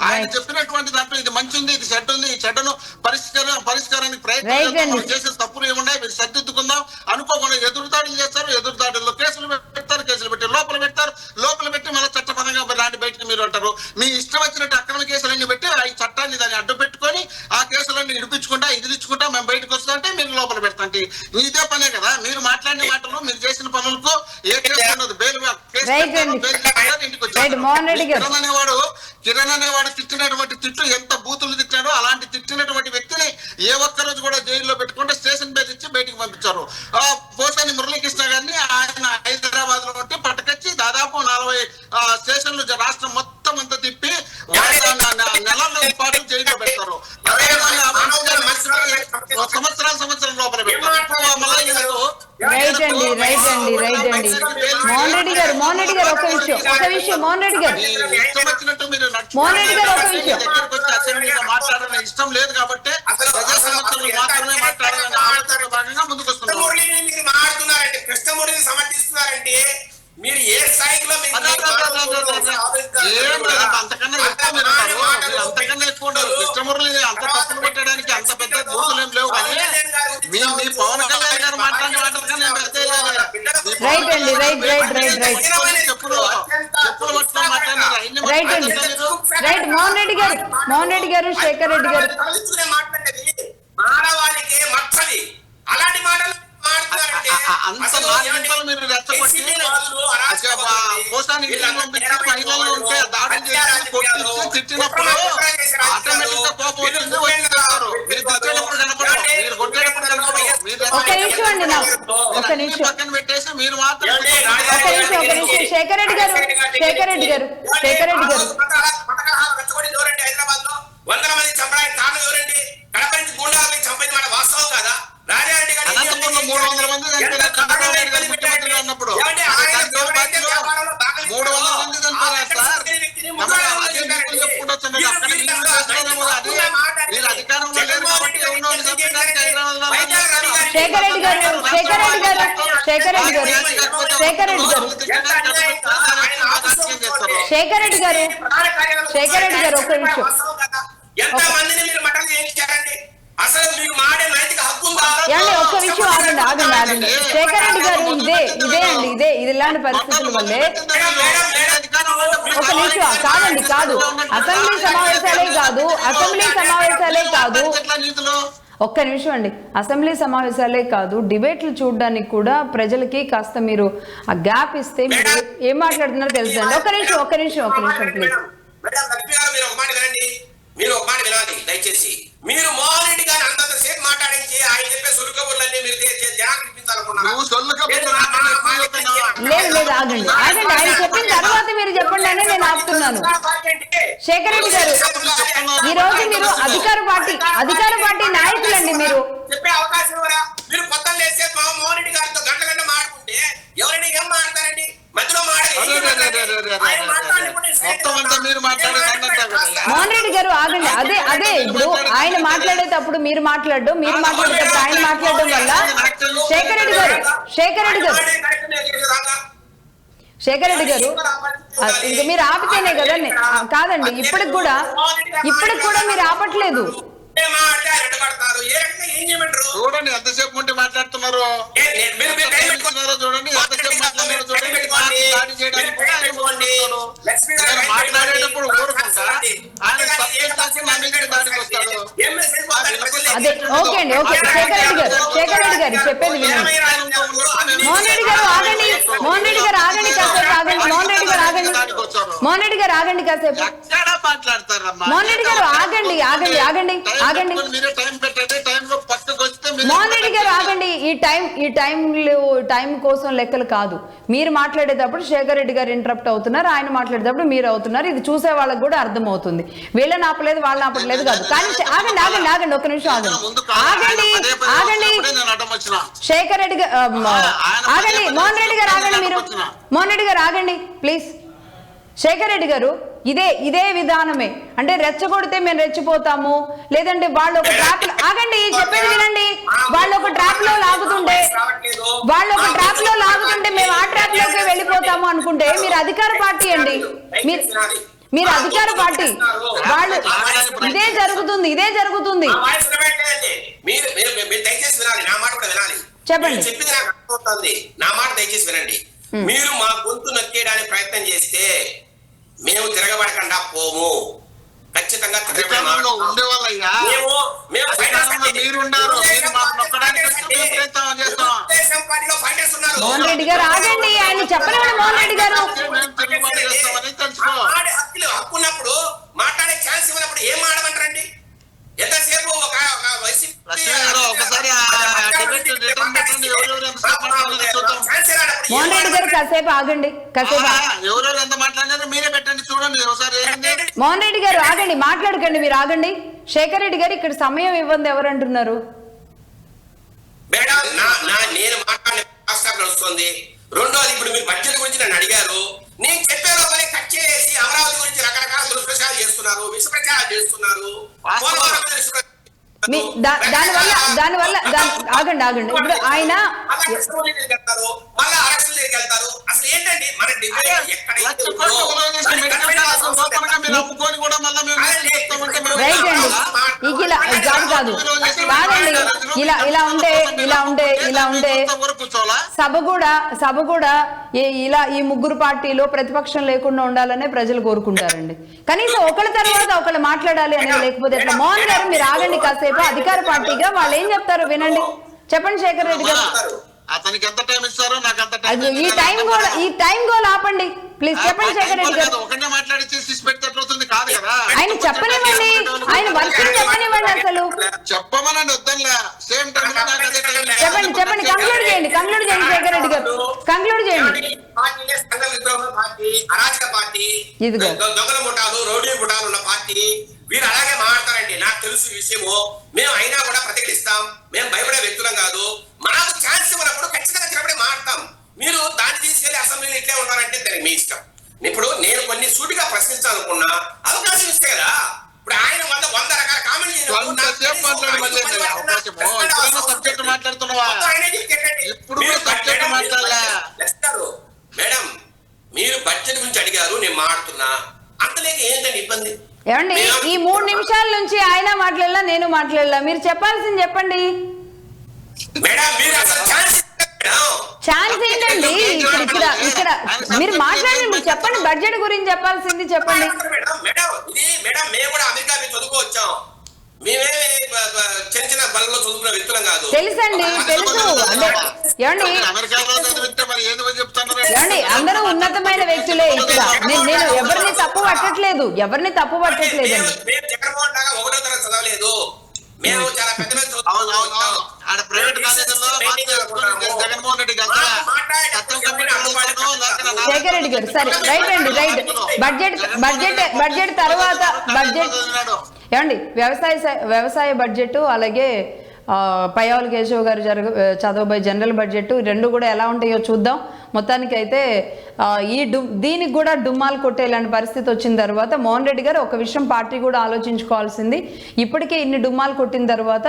ఆయన చెప్పినటువంటి దాంట్లో ఇది మంచి ఉంది, ఇది చెడ్డ ఉంది, ఈ చెడ్డను పరిష్కారానికి ప్రయత్నం చేసే తప్పులు ఏమున్నాయి మీరు సర్దిద్దుకుందాం అనుకోకుండా ఎదురుదాడులు చేస్తారు. ఎదురుదాడుల్లో కేసులు పెడతారు, కేసులు పెట్టి లోపల పెట్టి మళ్ళీ చట్టపరంగా రాని బయటకు మీరు అంటారు. మీ ఇష్టం వచ్చినట్టు అక్రమ కేసులన్నీ పెట్టి ఈ చట్టాన్ని దాన్ని అడ్డు పెట్టుకొని ఆ కేసులన్నీ ఇడిపించుకుంటా ఇదిలించుకుంటా మేము బయటకు వస్తుంటే మీరు లోపల పెడతాంటే ఇదే పనే కదా. మీరు మాట్లాడిన మాటలు మీరు చేసిన పనులకు ఏ కేసు ఉండదు. కిరణ్ అనేవాడు తిట్టినటువంటి తిట్లు ఎంత బూతులు తిట్టాడో అలాంటి తిట్టినటువంటి వ్యక్తిని ఏ ఒక్కరోజు కూడా జైల్లో పెట్టుకుంటే స్టేషన్ బెయిల్ ఇచ్చి బయటికి పంపించారు. పోసాని మురళీకృష్ణ గారిని ఆయన హైదరాబాద్ లో ఉంటే పట్టుకొచ్చి దాదాపు 40 స్టేషన్లు రాష్ట్రం మొత్తం అంతా తిప్పి నెలల పాటు జైల్లో పెడతారు. సంవత్సరం లోపల పెడతారు. రైట్ అండి మోహన్ రెడ్డి గారు ఒక విషయం మోహన్ రెడ్డి గారు అసెంబ్లీలో మాట్లాడాలని ఇష్టం లేదు కాబట్టి ప్రజా సమస్యలు మాత్రమే మాట్లాడాలని ఆలోచన భాగంగా ముందుకు వస్తున్నారు. మీరు మాట్లాడుతున్నారంటే కృష్ణమూర్తిని సమర్థిస్తున్నారంటే మీరు ఏ స్థాయిలో అంతకన్నా ఎక్కువ ఉండదు. కృష్ణమూర్తిని అంత తప్పులు పెట్టడానికి అంత పెద్ద బూతులు ఏం లేవు. కానీ మీ పవన్ కళ్యాణ్ గారు మాట్లాడిన మాటలు కానీ మోహన్ రెడ్డి గారు శేఖర్ రెడ్డి గారు మానవాళికి మచ్చది అలాంటి మాటలు అంత మాటలు మీరు రెచ్చగొట్టి కోసానికి మహిళలు ఉంటే దాడులు చేసి కొట్టించి తిట్టినప్పుడు ఆటోమేటిక్ గా కోపం వచ్చింది వచ్చి తింటారు. మీరు తిట్టేటప్పుడు కనపడరు, మీరు కొట్టేటప్పుడు కనపడరు. మీరు పక్కన పెట్టేసి మీరు మాత్రం శేఖర్ రెడ్డి గారు హైదరాబాద్ లో 100 మంది చంపడానికి కారణం ఎవరండి? కడప నుంచి గూండాలని చంపేది మన వాస్తవం కాదా? రాజారెడ్డి గారు 300 మంది చంపేది ముఖ్యమంత్రిగా ఉన్నప్పుడు 300 మంది చంపారు సార్. చెప్పుకుంటూ శేఖర్ రెడ్డి గారు ఒక్క నిమిషం. ఎంత మందిని మీరు మటన్ చేయించారండి? అసలు మీకు మాడే నైతిక హక్కు ఉందా? ఒక్క విషయం ఆగండి. శేఖర్ రెడ్డి గారు ఇది ఇలాంటి పరిస్థితుల వల్లే ఒక నిమిషం కాదు అసెంబ్లీ సమావేశాలే కాదు ఒక్క నిమిషం అండి. అసెంబ్లీ సమావేశాలే కాదు, డిబేట్లు చూడడానికి కూడా ప్రజలకి కాస్త మీరు ఆ గ్యాప్ ఇస్తే మీరు ఏం మాట్లాడుతున్నారో తెలుసండి. ఒక్క నిమిషం ప్లీజ్. మీరు ఒక మాట వినాలి దయచేసి. మీరు మోహన్ రెడ్డి గారు అంతసేపు మాట్లాడించి ఆయన చెప్పే సులుకబుర్లన్నీ మీరు జనానికి ఇప్పించాలనుకున్నారు. లేదు ఆగండి. ఆయన చెప్పిన తర్వాత మీరు చెప్పండి అని నేను ఆపుతున్నాను. శేఖర్ రెడ్డి గారు, ఈ రోజు మీరు అధికార పార్టీ నాయకులండి. మీరు చెప్పే అవకాశం ఇవ్వరా? మీరు కొత్తలు వేసే మోహన్ రెడ్డి గారితో గంట మాట్లాడుకుంటే ఎవరైనా ఏం మాట్లాడారండి? మధ్యలో మోహన్ రెడ్డి గారు ఆగండి. అదే ఇప్పుడు ఆయన మాట్లాడేటప్పుడు మీరు మాట్లాడడం ఆయన మాట్లాడడం వల్ల శేఖర్ రెడ్డి గారు ఇంకా మీరు ఆపితేనే కదండి. కాదండి, ఇప్పటికి కూడా మీరు ఆపట్లేదు. చూడండి ఎంతసేపు ఉంటే మాట్లాడుతున్నారు. చూడండి ఎంతసేపు మాట్లాడుతున్నారు. చూడండి మాట్లాడేటప్పుడు ఊరుకుంటా ఆయన దానికి వస్తాడు. అదే ఓకే అండి. శేఖర్ రెడ్డి గారు చెప్పేది వినండి. మోహన్ రెడ్డి గారు ఆగండి. మోహన్ రెడ్డి గారు ఆగండి కాసేపు. మోహన్ రెడ్డి గారు ఆగండి కాసేపు. మోహన్ రెడ్డి గారు ఆగండి. మోహన్ రెడ్డి గారు ఆగండి. ఈ టైం కోసం లెక్కలు కాదు. మీరు మాట్లాడేటప్పుడు శేఖర్ రెడ్డి గారు ఇంటరప్ట్ అవుతున్నారు, ఆయన మాట్లాడేటప్పుడు మీరు అవుతున్నారు. ఇది చూసే వాళ్ళకి కూడా అర్థం అవుతుంది. వీళ్ళని ఆపలేదు, వాళ్ళని ఆపట్లేదు కాదు. కానీ ఆగండి ఒక్క నిమిషం ఆగండి. శేఖర్ రెడ్డి గారు ఆగండి. మోహన్ రెడ్డి గారు ఆగండి. మీరు మోహన్ రెడ్డి గారు ఆగండి ప్లీజ్. శేఖర్ రెడ్డి గారు ఇదే విధానమే. అంటే రెచ్చగొడితే మేము రెచ్చిపోతాము, లేదంటే వాళ్ళు ఒక ట్రాప్ ఆగండి చెప్పేది వినండి. వాళ్ళు ఒక ట్రాప్ లో లాగుతుంటే మేము ఆ ట్రాప్ లోకి వెళ్ళిపోతాము అనుకుంటే మీరు అధికార పార్టీ అండి. మీరు అధికార పార్టీ. వాళ్ళు ఇదే జరుగుతుంది. చెప్పండి. నా మాట దయచేసి వినండి. మీరు మా గొంతు నొక్కేయడానికి ప్రయత్నం చేస్తే మేము తిరగబడకుండా పోము. ఖచ్చితంగా మోహన్ రెడ్డి గారు ఆగండి. ఆయన చెప్పలేడు. మోహన్ రెడ్డి గారు హక్కున్నప్పుడు మాట్లాడే ఛాన్స్ ఇవ్వనప్పుడు ఏం మాడమంటారండి? ఎంతసేపు మోహన్ రెడ్డి గారు కాసేపు ఆగండి. ఎవరెవరు ఎంత మాట్లాడినారో మీరే పెట్టండి, చూడండి ఒకసారి. మోహన్ రెడ్డి గారు ఆగండి, మాట్లాడకండి, మీరు ఆగండి. శేఖర్ రెడ్డి గారు ఇక్కడ సమయం ఇవ్వండి ఎవరంటున్నారు? మేడం నేను మాట్లాడే వస్తుంది. రెండోది, ఇప్పుడు మీరు బడ్జెట్ గురించి నన్ను అడిగారు. నేను చెప్పే లోపలే కట్ చేసి అమరావతి గురించి రకరకాల దుష్ప్రచారాలు చేస్తున్నారు, విషప్రచారాలు చేస్తున్నారు. దానివల్ల ఆగండి. ఇప్పుడు ఆయన మళ్ళా అరెస్టులు వెళ్తారు. అసలు ఏంటండి మన రైట్ అండి. కాదు కాదండి. ఇలా ఉండే సభ కూడా ఇలా ఈ ముగ్గురు పార్టీలో ప్రతిపక్షం లేకుండా ఉండాలనే ప్రజలు కోరుకుంటారండి. కనీసం ఒకళ్ళ తర్వాత ఒకళ్ళు మాట్లాడాలి అనేది లేకపోతే ఎట్లా? మోహన్ గారు మీరు ఆగండి కాసేపు. అధికార పార్టీగా వాళ్ళు ఏం చెప్తారో వినండి. చెప్పండి శేఖర్ రెడ్డి గారు. అతనికి ఎంత టైం ఇస్తారో నాకు అంత ఈ టైం గోల్ ఆపండి ప్లీజ్. చెప్పండి శేఖర్ రెడ్డి గారు. ఒకటే మాట్లాడి చేసి పెట్టేట్లవుతుంది కాదు కదా. ఆయన చెప్పనివ్వండి, ఆయన వర్కింగ్ చెప్పనివ్వండి. అసలు చెప్పమనండి, వద్దనిలే. సేమ్ టైం చెప్పండి. కంక్లూడ్ చేయండి శేఖర్ రెడ్డి గారు. కంక్లూడ్ చేయండి. అరాచక పార్టీ, దొంగల ముఠాలు, రౌడీ ముఠాలు ఉన్న పార్టీ. వీరు అలాగే మాట్లాడతారండి. నాకు తెలుసు విషయము. మేము అయినా కూడా ప్రతిఘటిస్తాం. మేము భయపడే వ్యక్తులం కాదు. మనకు ఛాన్స్ ఇవ్వనప్పుడు ఖచ్చితంగా తిరగబడి మాట్లాడతాం. మీరు దాన్ని తీసుకెళ్లి అసెంబ్లీలో ఇట్లే ఉన్నారంటే దానికి మీ ఇష్టం. ఇప్పుడు నేను కొన్ని సూటిగా ప్రశ్నించాలనుకున్నా అవకాశం ఇస్తే కదా. ఇప్పుడు ఆయన 100 రకాల కామెంట్లు చేసినప్పుడు నాకు కొంతసేపు మాట్లాడు మళ్ళీ అన్నయ్య, అవకాశము. ఇప్పుడైనా సబ్జెక్ట్ మాట్లాడుతున్నావా? ఇప్పుడు కూడా సబ్జెక్ట్ మాట్లాడలే. మేడం మీరు బడ్జెట్ గురించి అడిగారు, నేను మాట్లాడుతున్నా, అంతలేక ఏంటండి ఇబ్బంది? ఏమండి ఈ 3 నిమిషాల నుంచి ఆయన మాట్లాడలా, నేను మాట్లాడలా, మీరు చెప్పాల్సింది చెప్పండి. మేడం మీరు అసలు ఛాన్స్ ఏంటండి? ఇక్కడ మీరు మాట్లాడండి, మీరు చెప్పండి, బడ్జెట్ గురించి చెప్పాల్సింది చెప్పండి. మేడం ఇది మేడం మేము కూడా అమెరికా చదువుకో వచ్చాం, మేమే చిన్న చిన్న బలలో చదువుకున్న వ్యక్తులం కాదు. తెలుసండి, తెలుసు. అంటే ఏమండి ఏమండి అందరూ ఉన్నతమైన వ్యక్తులే. ఇక్కడ నేను ఎవరిని తప్పు పట్టట్లేదు, ఎవరిని తప్పు పట్టట్లేదు. మేము జగన్మోహన్ లాగా 1వ తరగతి చదవలేదు, మేము చాలా పెద్ద పెద్ద జగన్మోహన్ రెడ్డి శేఖర్ రెడ్డి గారు సరే రైట్ అండి, రైట్. బడ్జెట్ తర్వాత బడ్జెట్ ఏమండి వ్యవసాయ బడ్జెట్ అలాగే పయ్యావుల కేశవ్ గారు చదవబోయే జనరల్ బడ్జెట్ రెండు కూడా ఎలా ఉంటాయో చూద్దాం. మొత్తానికి అయితే దీనికి కూడా డుమ్మాలు కొట్టేలాంటి పరిస్థితి వచ్చిన తర్వాత మోహన్ రెడ్డి గారు ఒక విషయం పార్టీ కూడా ఆలోచించుకోవాల్సింది. ఇప్పటికే ఇన్ని డుమ్మాలు కొట్టిన తర్వాత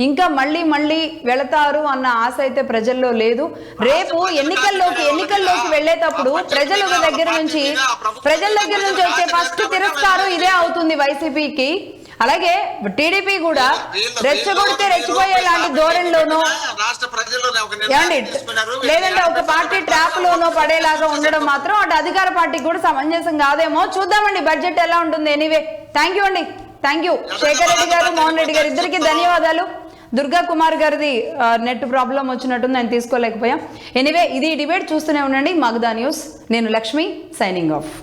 ఇంకా మళ్ళీ వెళతారు అన్న ఆశ అయితే ప్రజల్లో లేదు. రేపు ఎన్నికల్లోకి వెళ్ళేటప్పుడు ప్రజల దగ్గర నుంచి వచ్చే ఫస్ట్ తిరస్కారం ఇదే అవుతుంది వైసీపీకి. అలాగే టీడీపీ కూడా రెచ్చగొడితే రెచ్చిపోయేలాంటి ధోరణిలోనో లేదంటే ఒక పార్టీ ట్రాప్ లోనో పడేలాగా ఉండడం మాత్రం అటు అధికార పార్టీకి కూడా సమంజసం కాదేమో. చూద్దామండి బడ్జెట్ ఎలా ఉంటుంది. ఎనీవే థ్యాంక్ యూ అండి, థ్యాంక్ యూ శేఖర్ రెడ్డి గారు, మోహన్ రెడ్డి గారు ఇద్దరికి ధన్యవాదాలు. దుర్గా కుమార్ గారిది నెట్ ప్రాబ్లం వచ్చినట్టుంది, నేను తీసుకోలేకపోయాం. ఎనీవే ఇది డిబేట్ చూస్తూనే ఉండండి మగధా న్యూస్. నేను లక్ష్మి సైనింగ్ ఆఫ్.